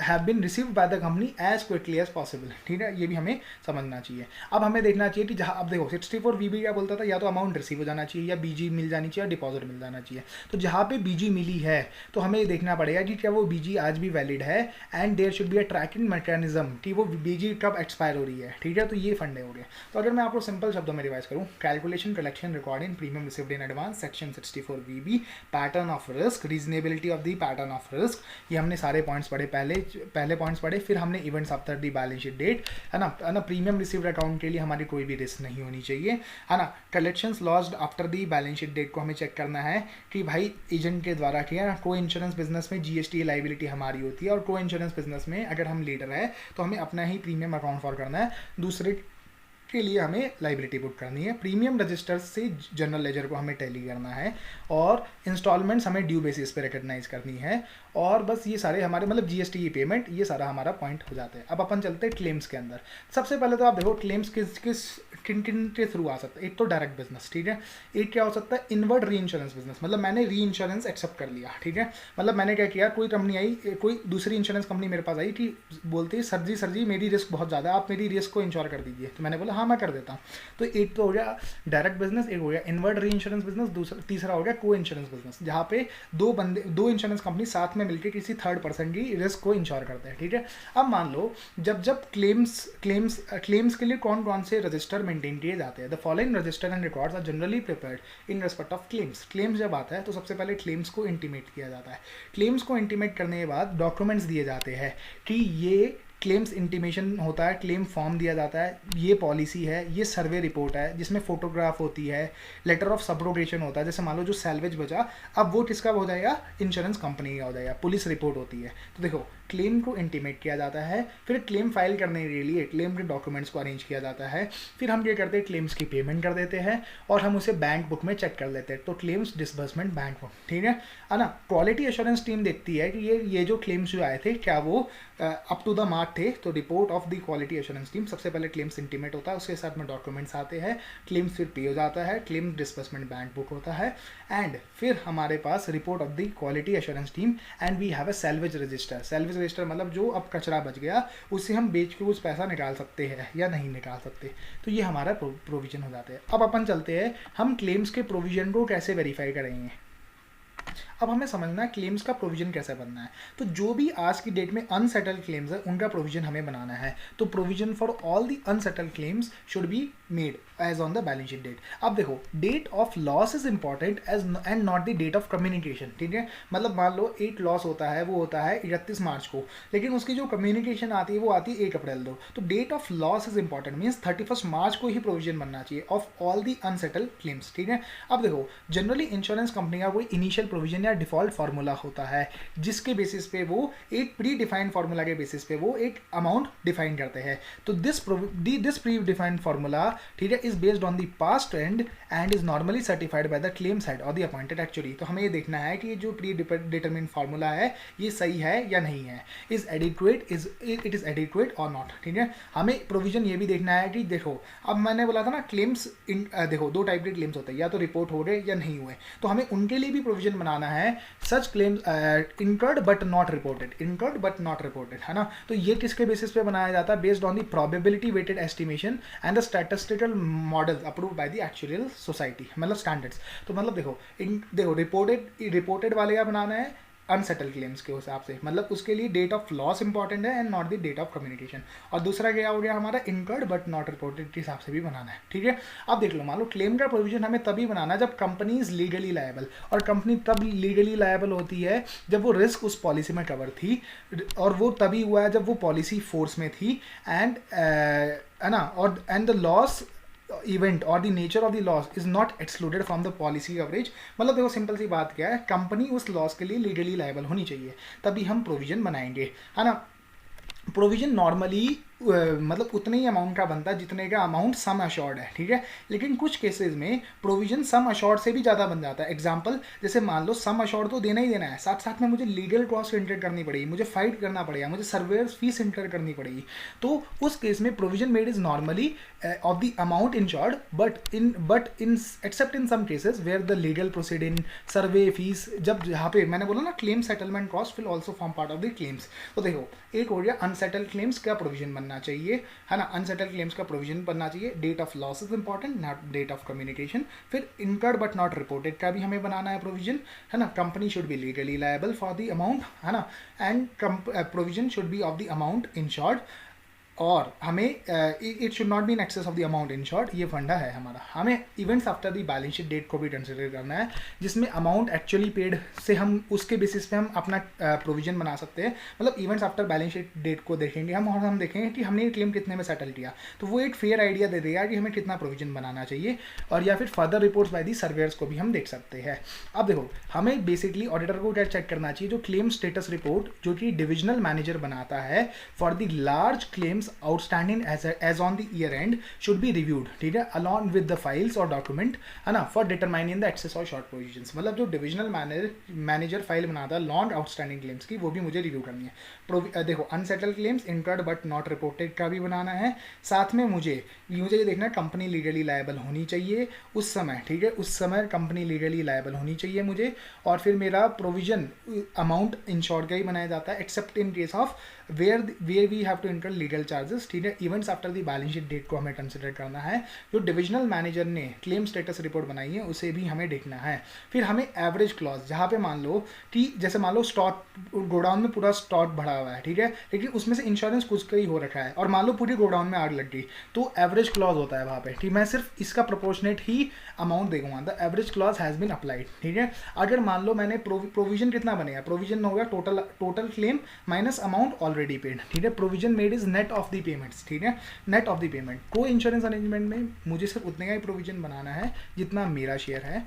have been received by the company as quickly as possible, ठीक है, ये भी हमें समझना चाहिए। अब हमें देखना चाहिए कि जहाँ, अब देखो 64 VB क्या बोलता था, या तो अमाउंट रिसीव हो जाना चाहिए, या BG मिल जानी चाहिए, या डिपॉजिट मिल जाना चाहिए। तो जहाँ पे BG मिली है तो हमें देखना पड़ेगा कि क्या वो BG आज भी वैलिड है, and there should be a tracking mechanism कि वो BG कब एक्सपायर हो रही है, ठीक है। तो ये फंडे हो गए। तो अगर मैं आपको सिंपल शब्दों में रिवाइज करूँ, calculation, collection, recording, premium received in advance, section 64 VB, pattern of risk, reasonability of the pattern of risk, ये हमने सारे पॉइंट्स पढ़े, पहले पॉइंट्स पढ़े। फिर हमने events after the balance sheet date, है ना, प्रीमियम रिसीव्ड अकाउंट के लिए हमारी कोई भी रिस्क नहीं होनी चाहिए, है ना। Collections lost after the balance sheet date को हमें चेक करना है कि भाई एजेंट के द्वारा किया ना। को इंश्योरेंस बिजनेस में GST लाइबिलिटी हमारी होती है, और को इंश्योरेंस बिजनेस में अगर हम लीडर है तो हमें अपना ही प्रीमियम अकाउंट फॉर करना है, दूसरे के लिए हमें लाइबिलिटी बुक करनी है। प्रीमियम रजिस्टर से जनरल लेजर को हमें टैली करना है, और इंस्टॉलमेंट्स हमें ड्यू बेसिस पे रिकॉग्नाइज करनी है, और बस ये सारे हमारे मतलब GST की पेमेंट, ये सारा हमारा पॉइंट हो जाता है। अब अपन चलते हैं क्लेम्स के अंदर। सबसे पहले तो आप देखो क्लेम्स किन किन के थ्रू आ सकता है। एक तो डायरेक्ट बिजनेस, ठीक है। एक क्या हो सकता है, इनवर्ड री इंश्योरेंस बिजनेस, मतलब मैंने री इंश्योरेंस एक्सेप्ट कर लिया, ठीक है। मतलब मैंने क्या किया, कोई कंपनी आई, कोई दूसरी इंश्योरेंस कंपनी मेरे पास आई कि बोलती है सर जी मेरी रिस्क बहुत ज़्यादा है, आप मेरी रिस्क को इंश्योर कर दीजिए। तो मैंने बोला हाँ मैं कर देता हूँ। तो एक तो हो गया डायरेक्ट बिजनेस, एक हो गया इनवर्ड री इंश्योरेंस बिजनेस, तीसरा हो गया को इंश्योरेंस बिजनेस, जहाँ पे दो इंश्योरेंस कंपनी साथ में मिलकर किसी थर्ड पर्सन की रिस्क को इंश्योर करते हैं, ठीक है। अब मान लो जब क्लेम्स के लिए कौन कौन से रजिस्टर मेंटेन किए जाते हैं। The following register and records are generally prepared in respect of claims जब आता है तो सबसे पहले क्लेम्स को इंटीमेट किया जाता है। क्लेम्स को इंटीमेट करने के बाद डॉक्यूमेंट्स दिए जाते हैं कि ये क्लेम्स इंटीमेशन होता है, क्लेम फॉर्म दिया जाता है, ये पॉलिसी है, ये सर्वे रिपोर्ट है जिसमें फोटोग्राफ होती है, लेटर ऑफ सब्रोगेशन होता है, जैसे मान लो जो सैल्वेज बचा अब वो किसका हो जाएगा, इंश्योरेंस कंपनी का हो जाएगा, पुलिस रिपोर्ट होती है। तो देखो क्लेम को इंटीमेट किया जाता है, फिर क्लेम फाइल करने के लिए क्लेम के डॉक्यूमेंट्स को अरेंज किया जाता है, फिर हम क्या करते हैं क्लेम्स की पेमेंट कर देते हैं, और हम उसे बैंक बुक में चेक कर लेते हैं। तो क्लेम्स डिसबर्समेंट बैंक बुक, ठीक है ना। क्वालिटी एश्योरेंस टीम देखती है कि ये जो क्लेम्स जो आए थे क्या वो अप टू द मार्क थे। तो report of the quality assurance team, सबसे पहले क्लेम्स इंटीमेट होता है, उसके साथ में डॉक्यूमेंट्स आते हैं, क्लेम्स फिर पे हो जाता है, क्लेम डिसबर्समेंट बैंक बुक होता है, एंड फिर हमारे पास report of the quality assurance team, and we have a salvage register. Salvage register मतलब जो अब कचरा बच गया उससे हम बेच के कुछ पैसा निकाल सकते हैं या नहीं निकाल सकते। तो ये हमारा प्रोविजन हो जाते हैं। अब अपन चलते हैं हम क्लेम्स के प्रोविजन को कैसे वेरीफाई करेंगे। अब हमें समझना है क्लेम्स का प्रोविजन कैसे बनना है। तो जो भी आज की डेट में अनसेटल्ड क्लेम्स है उनका प्रोविजन हमें बनाना है। तो provision for all the unsettled claims should be made as on the balance sheet date. अब देखो date of loss is important as and not the date of communication, ठीक है। मतलब मान लो एक लॉस होता है वो होता है 31 मार्च को, लेकिन उसकी जो कम्युनिकेशन आती है वो आती है 1 अप्रैल को। तो date of loss is important, means 31 March को ही प्रोविजन बनना चाहिए of all the unsettled claims, ठीक है। अब देखो जनरली इंश्योरेंस कंपनी का कोई इनिशियल प्रोविजन या डिफॉल्ट फार्मूला होता है जिसके बेसिस पे वो एक प्री डिफाइंड फार्मूला के बेसिस पे वो एक अमाउंट डिफाइन करते हैं। तो दिस प्री डिफाइंड फार्मूला, ठीक है, is based on the past trend and is normally certified by the claims head और द अपॉइंटेड एक्चुअरी। तो हमें ये देखना है कि ये जो प्री डिटरमिन्ड फार्मूला है ये सही है या नहीं है, इज एडिक्वेट और नॉट, ठीक है। हमें प्रोविजन ये भी देखना है कि देखो अब मैंने बोला था ना क्लेम्स देखो 2 टाइप के क्लेम्स होते हैं, या तो रिपोर्ट हो गए या नहीं हुए, तो हमें उनके लिए भी प्रोविजन बनाना है। सच claims incurred but not reported, है ना। तो ये किसके बेसिस पे बनाया जाता है, based on the probability weighted estimation and the statistical models approved by the actuarial society, मतलब स्टैंडर्ड्स। तो मतलब देखो रिपोर्टेड वाले का बनाना है अनसेटल क्लेम्स के हिसाब से, मतलब उसके लिए डेट ऑफ लॉस इंपॉर्टेंट है and not the date of communication. और दूसरा क्या हो गया हमारा इनकर्ड बट नॉट रिपोर्टेड के हिसाब से भी बनाना है, ठीक है। अब देख लो मान लो क्लेम का प्रोविजन हमें तभी बनाना है जब कंपनी इज लीगली लायबल, और कंपनी तब लीगली लायबल होती है जब वो रिस्क उस पॉलिसी में कवर थी, और वो तभी हुआ है जब वो पॉलिसी फोर्स में थी, एंड है ना, और एंड द लॉस इवेंट और the nature of the loss is not excluded from the policy coverage. मतलब देखो सिंपल सी बात क्या है, कंपनी उस लॉस के लिए लीगली लायबल होनी चाहिए तभी हम प्रोविजन बनाएंगे, है ना। प्रोविजन नॉर्मली मतलब उतने ही अमाउंट का बनता है जितने का अमाउंट सम अश्योर्ड है, ठीक है। लेकिन कुछ केसेस में प्रोविजन सम अश्योर्ड से भी ज़्यादा बन जाता है। एग्जांपल जैसे मान लो सम अश्योर्ड तो देना ही देना है, साथ साथ में मुझे लीगल कॉस्ट इंटर करनी पड़ेगी, मुझे फाइट करना पड़ेगा, मुझे सर्वेयर्स फीस इंटर करनी पड़ेगी। तो उस केस में provision made is normally of the amount insured, but in except in some cases where the legal proceeding survey fees, जब यहाँ पे मैंने बोला ना claim settlement cost will also form part of the claims. तो देखो एक हो गया अनसेटल्ड क्लेम्स का प्रोविजन बनना चाहिए, है ना। अनसेटल्ड क्लेम्स का प्रोविजन बनना चाहिए। Date of loss is important, not date of communication. फिर इनकर्ड बट नॉट रिपोर्टेड का भी हमें बनाना है प्रोविजन, है ना। Company should be legally liable for the amount, है ना। And provision should be of the amount insured, और हमें it should not be in excess of the amount in short, ये फंडा है हमारा। हमें events after the balance sheet date को भी कंसिडर करना है, जिसमें अमाउंट एक्चुअली पेड से हम उसके बेसिस पे हम अपना प्रोविजन बना सकते हैं। मतलब events after balance sheet date को देखेंगे हम, और हम देखेंगे कि हमने ये क्लेम कितने में सेटल किया, तो वो एक फेयर आइडिया दे देगा कि हमें कितना प्रोविजन बनाना चाहिए। और या फिर further reports by the surveyor's को भी हम देख सकते हैं। अब देखो हमें बेसिकली ऑडिटर को क्या चेक करना चाहिए, जो क्लेम स्टेटस रिपोर्ट जो कि डिविजनल मैनेजर बनाता है for the large claims outstanding as on the year end should be reviewed, ठीक है, along with the files or document, है ना, for determining the excess or short positions। मतलब जो डिविजनल मैनेजर फाइल बनाता है लॉन्ग आउटस्टैंडिंग क्लेम्स की, वो भी मुझे रिव्यू करनी है। देखो unsettled claims incurred but not reported का भी बनाना है। साथ में मुझे ये देखना है कंपनी लीगली लायबल होनी चाहिए उस समय, ठीक है, उस समय कंपनी लीगली लायबल होनी चाहिए मुझे। और फिर मेरा प्रोविजन अमाउंट इंश्योर्ड का ही बनाया जाता है, except in case of where we have to incur legal charges, ठीक है। Events after the balance sheet date को हमें कंसिडर करना है। जो डिविजनल मैनेजर ने क्लेम स्टेटस रिपोर्ट बनाई है उसे भी हमें देखना है। फिर हमें एवरेज क्लॉज, जहाँ पे मान लो कि जैसे मान लो स्टॉक गोडाउन में पूरा स्टॉक भरा हुआ है, ठीक है, लेकिन उसमें से इंश्योरेंस कुछ का ही हो रखा है, और मान लो पूरी गोडाउन में आग लग गई, तो एवरेज क्लॉज होता है वहाँ पे, ठीक। मैं सिर्फ इसका प्रोपोर्शनेट ही अमाउंट देखूंगा, the average clause has been applied, ठीक है। अगर मान लो मैंने प्रोविजन कितना बनेगा, प्रोविजन होगा total claim minus amount already paid, ठीक है। Provision made is net of the payments, ठीक है, नेट ऑफ द पेमेंट। को इंश्योरेंस अरेंजमेंट में मुझे सिर्फ उतने का ही प्रोविजन बनाना है जितना मेरा शेयर है।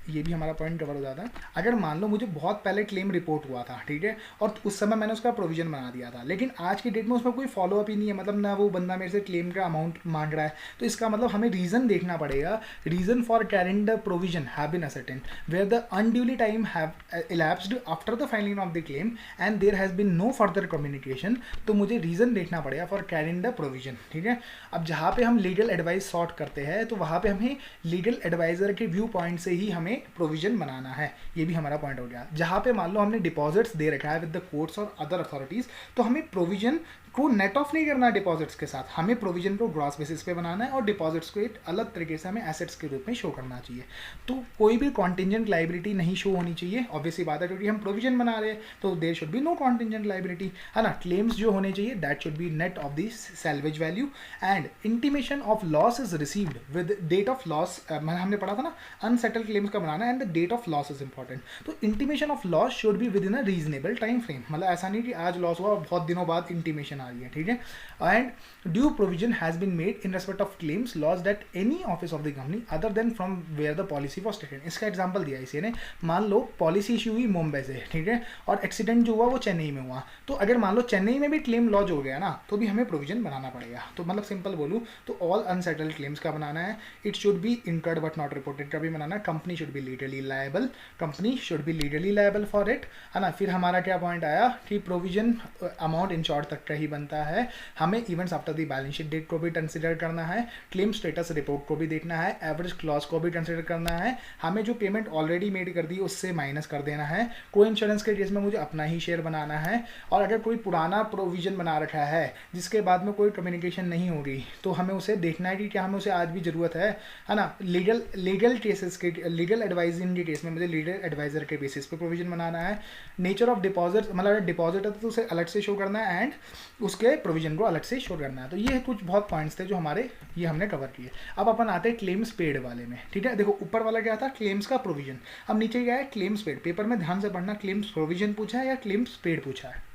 ये भी हमारा पॉइंट कवर हो जाता है। अगर मान लो मुझे बहुत पहले क्लेम रिपोर्ट हुआ था, ठीक है, और उस समय मैंने उसका प्रोविजन बना दिया था, लेकिन आज की डेट में उसमें कोई फॉलोअप ही नहीं है, मतलब ना वो बंदा मेरे से क्लेम का अमाउंट मांग रहा है, तो इसका मतलब हमें रीज़न देखना पड़ेगा। Reason for carrying the provision have been ascertain where the unduly time have elapsed after the filing of the claim and there has been no further communication. तो मुझे रीज़न देखना पड़ेगा फॉर कैरिंग द प्रोविजन, ठीक है। अब जहाँ पे हम लीगल एडवाइस सॉर्ट करते हैं, तो वहाँ पे हमें लीगल एडवाइज़र के व्यू पॉइंट से ही हमें प्रोविजन बनाना है। ये भी हमारा पॉइंट हो गया। जहाँ पे मान लो हमने डिपॉजिट्स दे रखा है विद द कोर्ट्स और अदर अथॉरिटीज, तो हमें प्रोविजन को नेट ऑफ नहीं करना डिपॉजिट्स के साथ, हमें प्रोविजन को ग्रॉस बेसिस पे बनाना है, और डिपॉजिट्स को एक अलग तरीके से हमें एसेट्स के रूप में शो करना चाहिए। तो कोई भी कॉन्टिजेंट लाइबिलिटी नहीं शो होनी चाहिए, ऑब्वियसली बात है, क्योंकि हम प्रोविजन बना रहे हैं, तो there should be no contingent liability, है ना। क्लेम्स जो होने चाहिए that should be net of the salvage value, and intimation of loss is received with date of loss. हमने पढ़ा था ना अनसेटल्ड क्लेम्स का बनाना, and the date of loss is important. तो intimation of loss should be within a reasonable time frame, मतलब ऐसा नहीं कि आज लॉस हुआ और बहुत दिनों बाद इंटीमेशन आ रही है, ठीक है। And due provision has been made in respect of claims loss that any office of the company other than from where the policy was taken. इसका एग्जांपल दिया इसी ने, मान लो पॉलिसी इशू हुई मुंबई से, ठीक है, और एक्सीडेंट जो हुआ वो चेन्नई में हुआ, तो अगर मान लो चेन्नई में भी क्लेम लॉज हो गया ना, तो भी हमें प्रोविजन बनाना पड़ेगा। तो मतलब सिंपल बोलूँ तो ऑल अनसेटल्ड क्लेम्स का बनाना है, it should B incurred but not reported का भी बनाना है, company should be legally liable, company should be legally liable for it, है ना। फिर हमारा क्या पॉइंट आया कि प्रोविजन अमाउंट इंश्योर्ड तक का ही बनता है। हमें events after the balance sheet date को भी कंसिडर करना है, क्लेम स्टेटस रिपोर्ट को भी देखना है, एवरेज क्लॉज को भी कंसिडर करना है, हमें जो पेमेंट ऑलरेडी मेड कर दी उससे माइनस कर देना है। को इंश्योरेंस के केस में मुझे अपना ही शेयर बनाना है, और अगर कोई पुराना प्रोविजन बना रखा है जिसके बाद में कोई कम्युनिकेशन नहीं होगी, तो हमें उसे देखना है कि क्या हमें उसे आज भी ज़रूरत है ना। लीगल केसेस के लीगल एडवाइजिंग के केस में मुझे लीगल एडवाइजर के बेसिस पे प्रोविजन बनाना है। नेचर ऑफ डिपॉजिट, मतलब अगर डिपॉजिट है तो उसे अलग से शो करना है, एंड उसके प्रोविजन को अलग से शो करना है। तो ये कुछ बहुत पॉइंट्स थे जो हमारे ये हमने कवर किए। अब अपन आते हैं क्लेम्स पेड वाले में, ठीक है। देखो ऊपर वाला क्या था, क्लेम्स का प्रोविजन, अब नीचे क्या है, क्लेम्स पेड। पेपर में ध्यान से पढ़ना, क्लेम्स प्रोविजन पूछा है या क्लेम्स पेड पूछा है।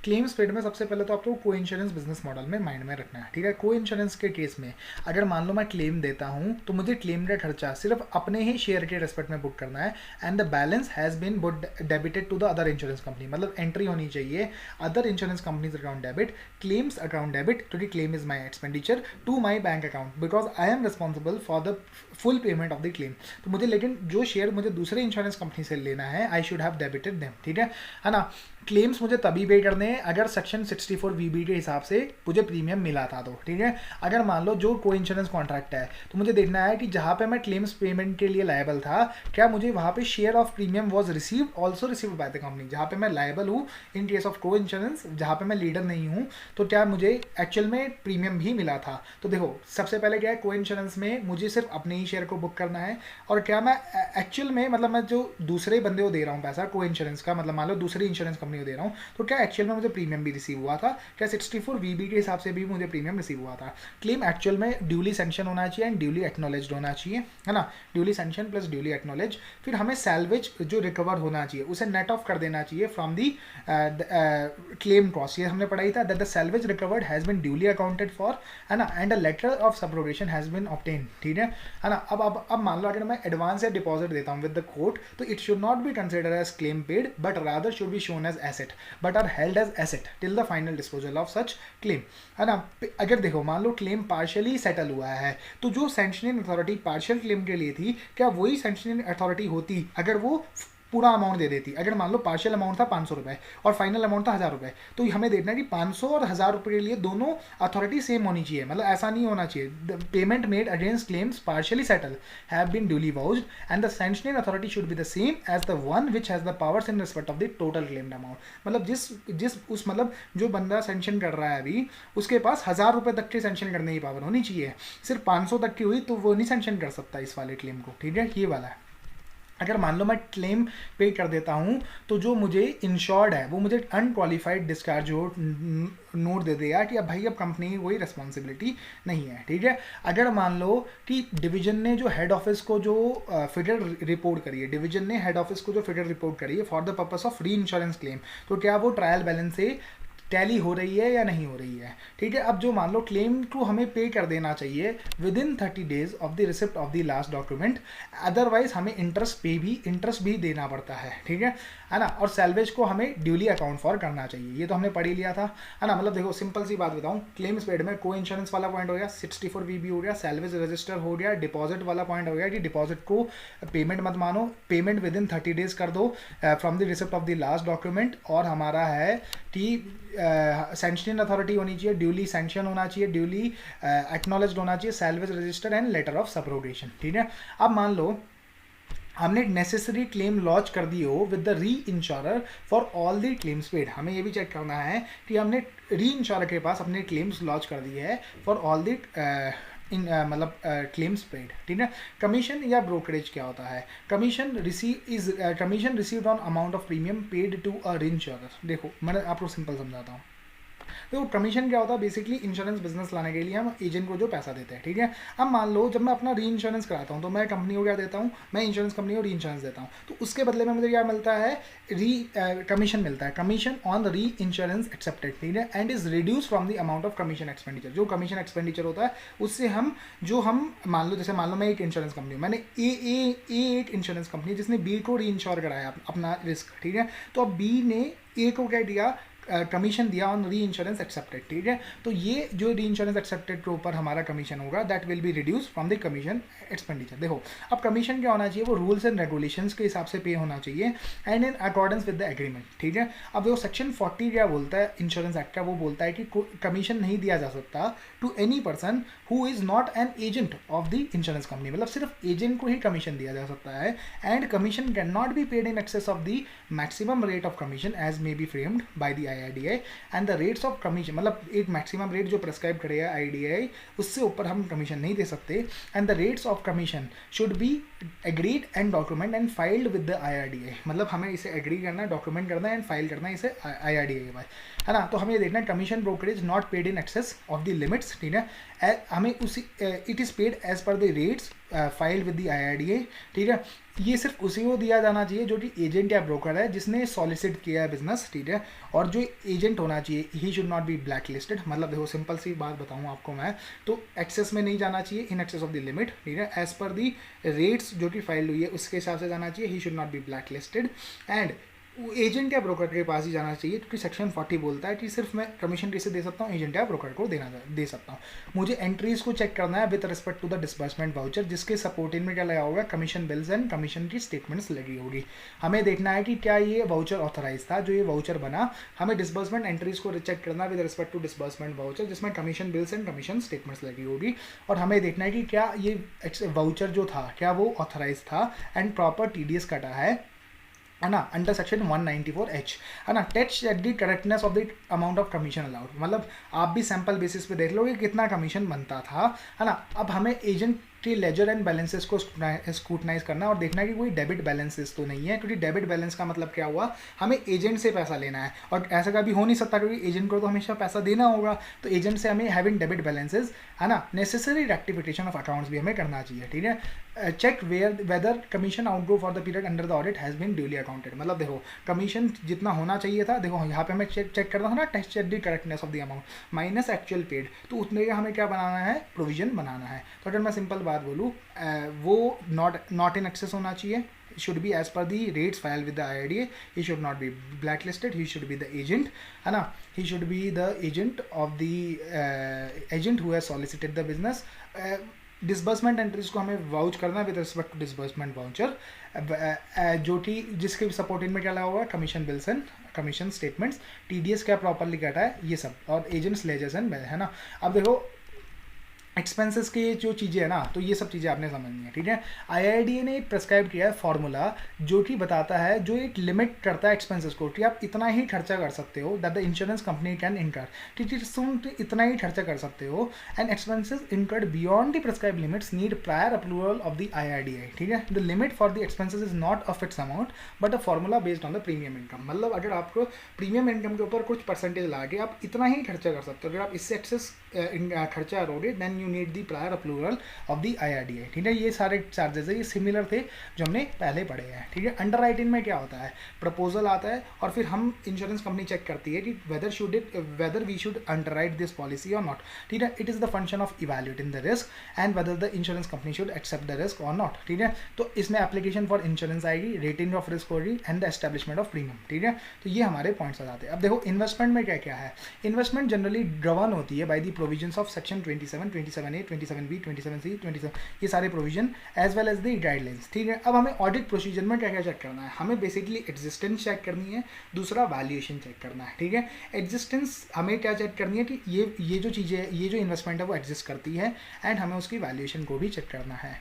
क्लेम्स पेड में सबसे पहले तो आपको को इंश्योरेंस बिजनेस मॉडल में माइंड में रखना है, ठीक है। को इंश्योरेंस के केस में अगर मान लो मैं क्लेम देता हूँ तो मुझे क्लेम का खर्चा सिर्फ अपने ही शेयर के रेस्पेक्ट में बुक करना है, and the balance has been book debited to the other insurance company, मतलब एंट्री होनी चाहिए other insurance companies account debit, claims account debit, to the claim is my expenditure to my bank account because I am responsible for the full payment of the claim. तो मुझे लेकिन जो share मुझे दूसरे insurance company से लेना है I should have debited them, ठीक है ना। क्लेम्स मुझे तभी पे करने हैं अगर सेक्शन 64 VB के हिसाब से मुझे प्रीमियम मिला था तो, ठीक है। अगर मान लो जो को इंश्योरेंस कॉन्ट्रैक्ट है तो मुझे देखना है कि जहाँ पे मैं क्लेम्स पेमेंट के लिए लायबल था क्या मुझे वहाँ पे share of premium was receive also receive by the company, जहाँ पे मैं लायबल हूँ इन केस ऑफ को इंश्योरेंस, जहाँ पे मैं लीडर नहीं हूँ, तो क्या मुझे एक्चुअल में प्रीमियम भी मिला था। तो देखो सबसे पहले क्या है, को इंश्योरेंस में मुझे सिर्फ अपने ही शेयर को बुक करना है, और क्या मैं एक्चुअल में मतलब मैं जो दूसरे बंदे को दे रहा हूँ पैसा को इंश्योरेंस का, मतलब मान लो दूसरी इंश्योरेंस कंपनी को दे रहा हूँ, तो क्या एक्चुअल में मुझे प्रीमियम भी रिसीव हुआ था, क्या 64 VB के हिसाब से भी मुझे प्रीमियम रिसीव हुआ था। क्लेम एक्चुअल में ड्यूली सैंक्शन होना चाहिए एंड ड्यूली एक्नॉलेज्ड होना चाहिए, है ना, duly sanction plus duly acknowledge. फिर हमें सैल्वेज जो रिकवर होना चाहिए उसे नेट ऑफ कर देना चाहिए फ्रॉम दी क्लेम कॉस्ट, ये हमने पढ़ाई था that the salvage recovered has been duly accounted for, है ना, and a letter of subrogation has been obtain, ठीक है ना। अब मान लो अगर मैं एडवांस या डिपॉजिट देता हूँ विद द कोर्ट, तो it should not be considered as claim paid but rather should be shown as asset but are held as asset till the final disposal of such claim, है ना। अगर देखो मान लो claim partially settle हुआ है तो जो सैंक्शनिंग अथॉरिटी पार्शियल क्लेम के लिए थी क्या वही सैंक्शनिंग अथॉरिटी होती अगर वो पूरा अमाउंट दे देती। अगर मान लो पार्शियल अमाउंट था 500 रुपये और फाइनल अमाउंट था 1000 रुपये, तो हमें देखना है कि 500 और 1000 रुपये के लिए दोनों अथॉरिटी सेम होनी चाहिए, मतलब ऐसा नहीं होना चाहिए। Payment made against claims partially settle have been duly vouched and the sanctioning authority should be the same as the one which has the powers in respect of the total claimed amount, मतलब उस मतलब जो बंदा sanction कर रहा है अभी उसके पास 1000 रुपये तक की सैंक्शन करने की पावर होनी चाहिए, सिर्फ 500 तक की हुई तो वो नहीं सैंक्शन कर सकता इस वाले क्लेम को, ठीक है, ये वाला है। अगर मान लो मैं क्लेम पे कर देता हूँ तो जो मुझे इंश्योर्ड है वो मुझे अनक्वालिफाइड डिस्चार्ज नोट दे देगा कि अब भाई अब कंपनी की कोई रिस्पॉन्सिबिलिटी नहीं है, ठीक है। अगर मान लो कि डिवीजन ने जो हेड ऑफिस को जो फिगर रिपोर्ट करी है, डिवीजन ने हेड ऑफिस को जो फिगर रिपोर्ट करी है फॉर द पर्पस ऑफ री इंश्योरेंस क्लेम, तो क्या वो ट्रायल बैलेंस से टैली हो रही है या नहीं हो रही है, ठीक है। अब जो मान लो क्लेम को हमें पे कर देना चाहिए with in 30 days of the receipt of the last document, otherwise हमें इंटरेस्ट भी देना पड़ता है, ठीक है ना। और सैल्वेज को हमें ड्यूली अकाउंट फॉर करना चाहिए, ये तो हमने पढ़ ही लिया था, है ना। मतलब देखो सिंपल सी बात बताऊं, क्लेम्स पेड में को इंश्योरेंस वाला पॉइंट हो गया, 64 VB हो गया, सैल्वेज रजिस्टर हो गया, डिपॉजिट वाला पॉइंट हो गया कि डिपॉजिट को पेमेंट मत मानो, पेमेंट विद इन 30 days कर दो from the receipt of the last document, और हमारा है कि सैंक्शनिंग अथॉरिटी होनी चाहिए, ड्यूली सैंक्शन होना चाहिए, ड्यूली एक्नॉलेज्ड होना चाहिए, salvage register and later of subrogation, ठीक है। अब मान लो हमने नेसेसरी क्लेम लॉन्च कर दी हो विद द री insurer for all the claims paid, हमें ये भी चेक करना है कि हमने री इंश्योरर के पास अपने क्लेम्स लॉन्च कर दिए है फॉर ऑल द मतलब क्लेम्स पेड, ठीक है। कमीशन या ब्रोकरेज क्या होता है, commission received on amount of premium paid to a reinsurer. देखो मैं आपको सिंपल समझाता हूँ, तो कमीशन क्या होता है, बेसिकली इंश्योरेंस बिजनेस लाने के लिए हम एजेंट को जो पैसा देते हैं, ठीक है। अब मान लो जब मैं अपना री इंश्योरेंस कराता हूँ तो मैं कंपनी को क्या देता हूँ, मैं इंश्योरेंस कंपनी को री इंश्योरेंस देता हूँ, तो उसके बदले में मुझे क्या मिलता है, कमीशन मिलता है, कमीशन ऑन द री इंश्योरेंस एक्सेप्टेड, ठीक है, and is reduce from the amount of commission expenditure. जो कमीशन एक्सपेंडिचर होता है उससे हम मान लो जैसे मान लो मैं एक इंश्योरेंस कंपनी हूँ, मैंने एक इंश्योरेंस कंपनी जिसने बी को री इंश्योर कराया अपना रिस्क, ठीक है, तो अब बी ने ए को क्या दिया, कमीशन दिया ऑन री इंश्योरेंस एक्सेप्टेड, ठीक है। तो ये जो री इंश्योरेंस एक्सेप्टेड के ऊपर हमारा कमीशन होगा that will be reduce from the commission expenditure. देखो अब कमीशन क्या होना चाहिए, वो रूल्स एंड रेगुलेशंस के हिसाब से पे होना चाहिए and in accordance with the agreement, ठीक है। अब देखो सेक्शन 40 क्या बोलता है इंश्योरेंस एक्ट का, वो बोलता है कि कमीशन नहीं दिया जा सकता to any person who is not an agent of the insurance company, मतलब सिर्फ एजेंट को ही कमीशन दिया जा सकता है, and commission can not be paid in excess of the maximum rate of commission as may be framed by the IRDAI and the rates of commission, मतलब एक maximum rate जो प्रेस्क्राइब करेगा IRDAI उससे ऊपर हम कमीशन नहीं दे सकते, and the rates of commission should be agreed and document and filed with the IRDA, मतलब हमें इसे एग्री करना है, डॉक्यूमेंट करना है एंड फाइल करना है इसे IRDA के पास, है ना। तो हमें ये देखना है commission brokerage not paid in excess of the limits, ठीक है, हमें उसी it is paid as per the rates filed with the IRDA, ठीक है। ये सिर्फ उसी को दिया जाना चाहिए जो कि एजेंट या ब्रोकर है जिसने सॉलिसिट किया है बिजनेस, ठीक है। और जो एजेंट होना चाहिए he should not B black listed, मतलब देखो सिंपल सी बात बताऊँ आपको मैं, तो एक्सेस में नहीं जाना चाहिए, इन एक्सेस ऑफ द लिमिट, ठीक है, एज पर दी रेट्स जो कि फाइल हुई है उसके हिसाब से जाना चाहिए, he should not B black listed. And agent या ब्रोकर के पास ही जाना चाहिए, क्योंकि सेक्शन 40 बोलता है कि सिर्फ मैं कमीशन किसे दे सकता हूँ, एजेंट या ब्रोकर को दे सकता हूँ। मुझे एंट्रीज को चेक करना है with respect to the disbursement voucher, जिसके सपोर्टिंग में क्या लगा होगा, कमीशन बिल्स एंड कमीशन की स्टेटमेंट्स लगी होगी। हमें देखना है कि क्या ये वाउचर ऑथराइज था, जो ये वाउचर बना, हमें डिस्बर्समेंट एंट्रीज को चेक करना है with respect to disbursement voucher, जिसमें commission bills and commission statements लगी होगी। और हमें देखना है कि क्या ये वाउचर जो था क्या वो ऑथराइज था एंड प्रॉपर TDS कटा है ना, अंडर सेक्शन 194H, है ना। Test at the correctness of the amount of commission allowed, मतलब आप भी सैम्पल बेसिस पे देख लो कि कितना कमीशन बनता था, है ना। अब हमें एजेंट कि लेजर एंड बैलेंसेस को स्क्रूटनाइज करना और देखना कि कोई डेबिट बैलेंसेस तो नहीं है, क्योंकि डेबिट बैलेंस का मतलब क्या हुआ, हमें एजेंट से पैसा लेना है और ऐसा कभी हो नहीं सकता क्योंकि एजेंट को तो हमेशा पैसा देना होगा, तो एजेंट से हमें हैविंग डेबिट बैलेंसेस, है ना। नेसेसरी रेक्टिफिकेशन ऑफ अकाउंट्स भी हमें करना चाहिए, ठीक है। Check whether commission outgo for the period under the audit has been duly accounted, मतलब देखो कमीशन जितना होना चाहिए था, देखो यहाँ पे हमें चेक करना था ना, test check the correctness of the amount minus actual paid, तो उतने का हमें क्या बनाना है, प्रोविजन बनाना है। तो अगर मैं सिंपल बात बोलूँ, वो नॉट इन एक्सेस होना चाहिए, should be as per the rates filed with the IRDA, he should not be blacklisted, he should be the agent, है ना, he should be the agent of the agent who has solicited the business। Disbursement entries को हमें vouch करना है with respect to disbursement voucher, जो कि जिसके supporting में क्या लगा हुआ है, commission bills and commission statements, TDS क्या प्रॉपरली कटा है, ये सब, और एजेंट्स लेजर्स एंड, है ना। अब देखो एक्सपेंसेस की जो चीज़ें है ना, तो ये सब चीज़ें आपने समझनी है, ठीक है। IRDA ने प्रेस्क्राइब किया है फॉर्मूला जो कि बताता है, जो एक लिमिट करता है एक्सपेंसेस को कि आप इतना ही खर्चा कर सकते हो, that the insurance company can इनकर, ठीक है, तुम इतना ही खर्चा कर सकते हो, and expenses incurred beyond the prescribe limits need prior approval of the IRDA, ठीक है। The limit for the expenses is not a fix amount but a formula based on the premium income, मतलब अगर आपको premium income के ऊपर कुछ percentage ला के आप इतना ही खर्चा कर सकते हो, अगर आप इससे एक्सेस खर्चा करोगे then you need the prior approval of the IRDA, ठीक है। ये सारे चार्जेस है, ये सिमिलर थे जो हमने पहले पढ़े हैं, ठीक है। अंडर राइटिंग में क्या होता है, प्रपोजल आता है और फिर हम इंश्योरेंस कंपनी चेक करती है कि whether we should underwrite this policy और नॉट, ठीक है। It is the function of evaluating the risk and whether the insurance company should accept the risk और नॉट, ठीक है। तो इसमें एप्लीकेशन फॉर इंश्योरेंस आएगी, रेटिंग ऑफ रिस्क होगी and the establishment of premium, ठीक है। तो ये हमारे पॉइंट्स आ जाते हैं। अब देखो इन्वेस्टमेंट में क्या क्या है, इन्वेस्टमेंट जनरली गवर्न होती है by the provisions of section 27, 27A, 27B, 27C, 27, ये सारे provision as well as the guidelines, ठीक है। अब हमें ऑडिट प्रोसीजर में क्या क्या चेक करना है, हमें बेसिकली एग्जिस्टेंस चेक करनी है, दूसरा वैल्यूएशन चेक करना है, ठीक है। एग्जिस्टेंस हमें क्या चेक करनी है कि ये जो चीज़ें, ये जो इन्वेस्टमेंट है वो एग्जिस्ट करती है, एंड हमें उसकी वैल्यूएशन को भी चेक करना है।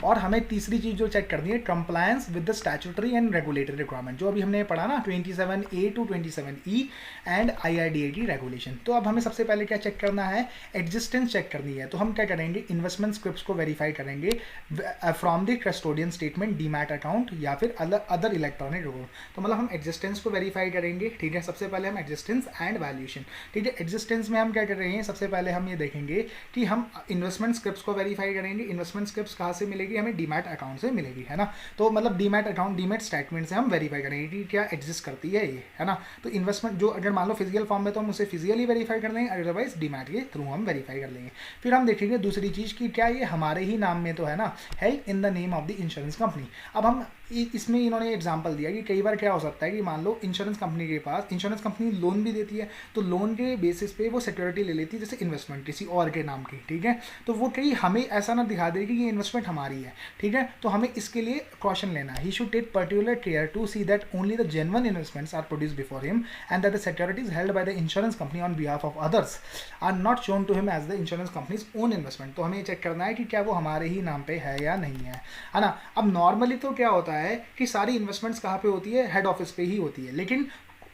और हमें तीसरी चीज़ जो चेक करनी है, compliance with the statutory and regulatory requirement, जो अभी हमने पढ़ा ना 27A to 27E and IRDA की रेगुलेशन। तो अब हमें सबसे पहले क्या चेक करना है, एग्जिस्टेंस चेक करनी है। तो हम क्या करेंगे, इन्वेस्टमेंट स्क्रिप्ट्स को वेरीफाई करेंगे from the custodian statement, demat account या फिर अदर इलेक्ट्रॉनिक रिकॉर्ड। तो मतलब हम एग्जिस्टेंस को वेरीफाई करेंगे, ठीक है। सबसे पहले हम एग्जिस्टेंस एंड वैल्यूएशन, ठीक है। एग्जिस्टेंस में हम क्या कर रहे हैं, सबसे पहले हम ये देखेंगे कि हम इन्वेस्टमेंट स्क्रिप्ट्स को वेरीफाई करेंगे। इन्वेस्टमेंट स्क्रिप्ट्स कहाँ से मिलेगी, हमें डीमैट अकाउंट से मिलेगी, है ना। तो मतलब डीमैट अकाउंट, डीमैट स्टेटमेंट से हम वेरीफाई करेंगे कि क्या एग्जिस्ट करती है ये, है ना। तो इन्वेस्टमेंट जो अगर मान लो फिजिकल फॉर्म में तो हम उसे फिजिकली वेरीफाई कर लेंगे, अदरवाइज डीमैट के थ्रू हम वेरीफाई कर लेंगे। फिर हम देखेंगे दूसरी चीज़ कि क्या ये हमारे ही नाम में तो है ना, held in the name of the insurance company. अब हम इसमें इन्होंने एग्जांपल दिया कि कई बार क्या हो सकता है कि मान लो इंश्योरेंस कंपनी के पास, इंश्योरेंस कंपनी लोन भी देती है, तो लोन के बेसिस पे वो सिक्योरिटी ले लेती है, जैसे इन्वेस्टमेंट किसी और के नाम की, ठीक है। तो वो कहीं हमें ऐसा ना दिखा दे कि ये इन्वेस्टमेंट हमारी है, ठीक है। तो हमें इसके लिए कॉशन लेना है, he should take particular care to see that only the genuine investments are produced before him and that the securities held by the insurance company on behalf of others are not shown to him as the insurance company's own investment. तो हमें check करना है कि क्या वो हमारे ही नाम पे है या नहीं है ना। अब नॉर्मली तो क्या होता है कि सारी इन्वेस्टमेंट्स कहाँ पे होती है, हेड ऑफिस पे ही होती है, लेकिन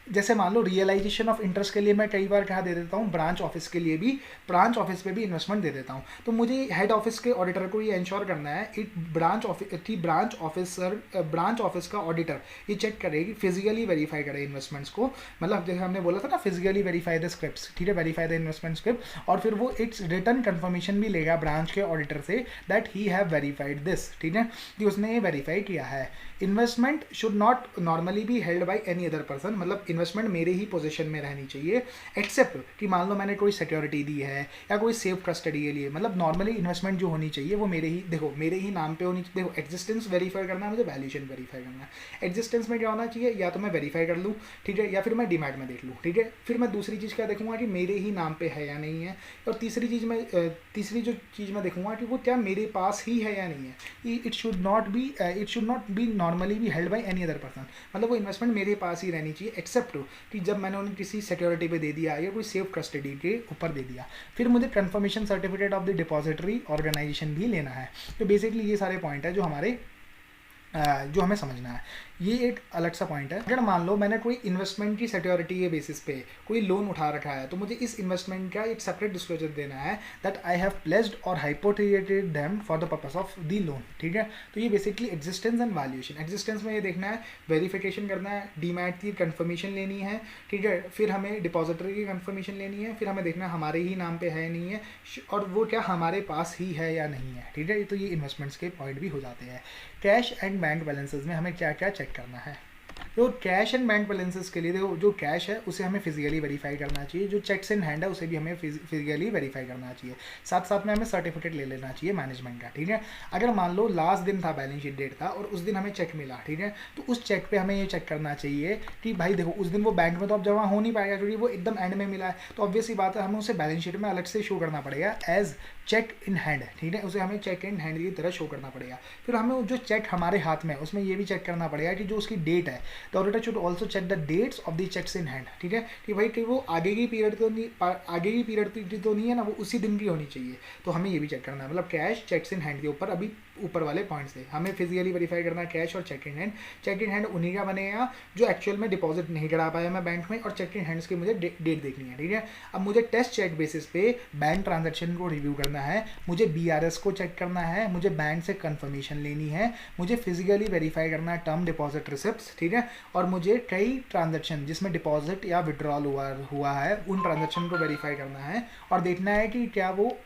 जैसे मान लो रियलाइजेशन ऑफ इंटरेस्ट के लिए मैं कई बार कहा दे देता हूँ, ब्रांच ऑफिस के लिए भी, ब्रांच ऑफिस पे भी इन्वेस्टमेंट दे देता हूँ। तो मुझे हेड ऑफिस के ऑडिटर को ये इंश्योर करना है कि ब्रांच ऑफिस का ऑडिटर ये चेक करेगी, फिजिकली वेरीफाई करे इन्वेस्टमेंट्स को, मतलब जैसे हमने बोला था ना, फिजिकली वेरीफाई द स्क्रिप्ट्स, ठीक है, वेरीफाई द इन्वेस्टमेंट स्क्रिप्ट, और फिर वो इट्स रिटर्न कंफर्मेशन भी लेगा ब्रांच के auditor say that he have verified this, ठीक है, कि उसने ये वेरीफाई किया है। Investment should not normally be held by any other person, मतलब इन्वेस्टमेंट मेरे ही पोजीशन में रहनी चाहिए, एक्सेप्ट कि मान लो मैंने कोई सिक्योरिटी दी है या कोई सेफ कस्टडी के लिए, मतलब नॉर्मली इन्वेस्टमेंट जो होनी चाहिए वो मेरे ही, देखो मेरे ही नाम पे होनी चाहिए। देखो एग्जिस्टेंस वेरीफाई करना है, मुझे वैल्यूएशन वेरीफाई करना है। एग्जिस्टेंस में क्या होना चाहिए, या तो मैं वेरीफाई कर लूँ, ठीक है, या फिर मैं डीमैट में देख लूँ, ठीक है। फिर मैं दूसरी चीज़ क्या देखूंगा कि मेरे ही नाम पे है या नहीं है, और तीसरी जो चीज़ मैं देखूंगा कि वो क्या मेरे पास ही है या नहीं है। It should not B normally be held by any other person, मतलब वो इन्वेस्टमेंट मेरे पास ही रहनी चाहिए, एक्सेप्ट कि जब मैंने उन्हें किसी सिक्योरिटी पे दे दिया या कोई सेफ कस्टडी के ऊपर दे दिया। फिर मुझे confirmation certificate of the depository organisation भी लेना है। तो बेसिकली ये सारे पॉइंट है जो हमें समझना है। ये एक अलग सा पॉइंट है। अगर मान लो मैंने कोई इन्वेस्टमेंट की सिक्योरिटी के बेसिस पे कोई लोन उठा रखा है, तो मुझे इस इन्वेस्टमेंट का एक सेपरेट डिस्क्लोजर देना है दैट आई हैव प्लेस्ड और hypothecated them for the purpose of the loan, ठीक है। तो ये basically existence and valuation, existence में ये देखना है, वेरिफिकेशन करना है, डीमैट की कंफर्मेशन लेनी है, ठीक है, फिर हमें डिपॉजिटरी की कंफर्मेशन लेनी है, फिर हमें देखना है हमारे ही नाम पे है नहीं है, और वो क्या हमारे पास ही है या नहीं है, ठीक है। तो ये इन्वेस्टमेंट्स के पॉइंट भी हो जाते हैं। कैश एंड बैंक बैलेंसेस में हमें क्या क्या चेक करना है। तो कैश एंड बैंक बैलेंसेस के लिए देखो, जो कैश है उसे हमें फिजिकली वेरीफाई करना चाहिए, जो चेक्स इन हैंड है उसे भी हमें फिजिकली वेरीफाई करना चाहिए, साथ साथ में हमें सर्टिफिकेट ले लेना चाहिए मैनेजमेंट का, ठीक है। अगर मान लो लास्ट दिन था, बैलेंस शीट डेट था, और उस दिन हमें चेक मिला, ठीक है, तो उस चेक पे हमें ये चेक करना चाहिए कि भाई देखो उस दिन वो बैंक में तो अब जमा हो नहीं पाएगा क्योंकि वो एकदम एंड में मिला है, तो ऑब्वियस ही बात है हमें उसे बैलेंस शीट में अलग से शो करना पड़ेगा एज चेक इन हैंड, ठीक है, उसे हमें चेक इन हैंड की तरह शो करना पड़ेगा। फिर हमें जो चेक हमारे हाथ में है उसमें ये भी चेक करना पड़ेगा कि जो उसकी डेट है, the auditor should also check the dates of the cheques in hand, ठीक है, कि भाई कि वो आगे की पीरियड तो नहीं है ना, वो उसी दिन की होनी चाहिए। तो हमें ये भी चेक करना है, मतलब कैश चेक्स इन हैंड के ऊपर अभी ऊपर वाले पॉइंट्स से हमें फिजिकली वेरीफाई करना है कैश और cheque in hand. Cheque in hand उन्हीं का बनेगा जो एक्चुअल में डिपॉजिट नहीं करा पाया मैं बैंक में, और चेक इन हैंड्स की मुझे डेट देखनी है, ठीक है। अब मुझे टेस्ट चेक बेसिस पे बैंक ट्रांजेक्शन को रिव्यू करना है, मुझे BRS को चेक करना है, मुझे बैंक से कंफर्मेशन लेनी है, मुझे फिजिकली वेरीफाई करना है टर्म डिपॉजिट रिसिप्ट्स, ठीक है, और मुझे कई ट्रांजेक्शन जिसमें डिपॉजिट या विड्रॉल हुआ है उन ट्रांजेक्शन को वेरीफाई करना है, और देखना है कि क्या वो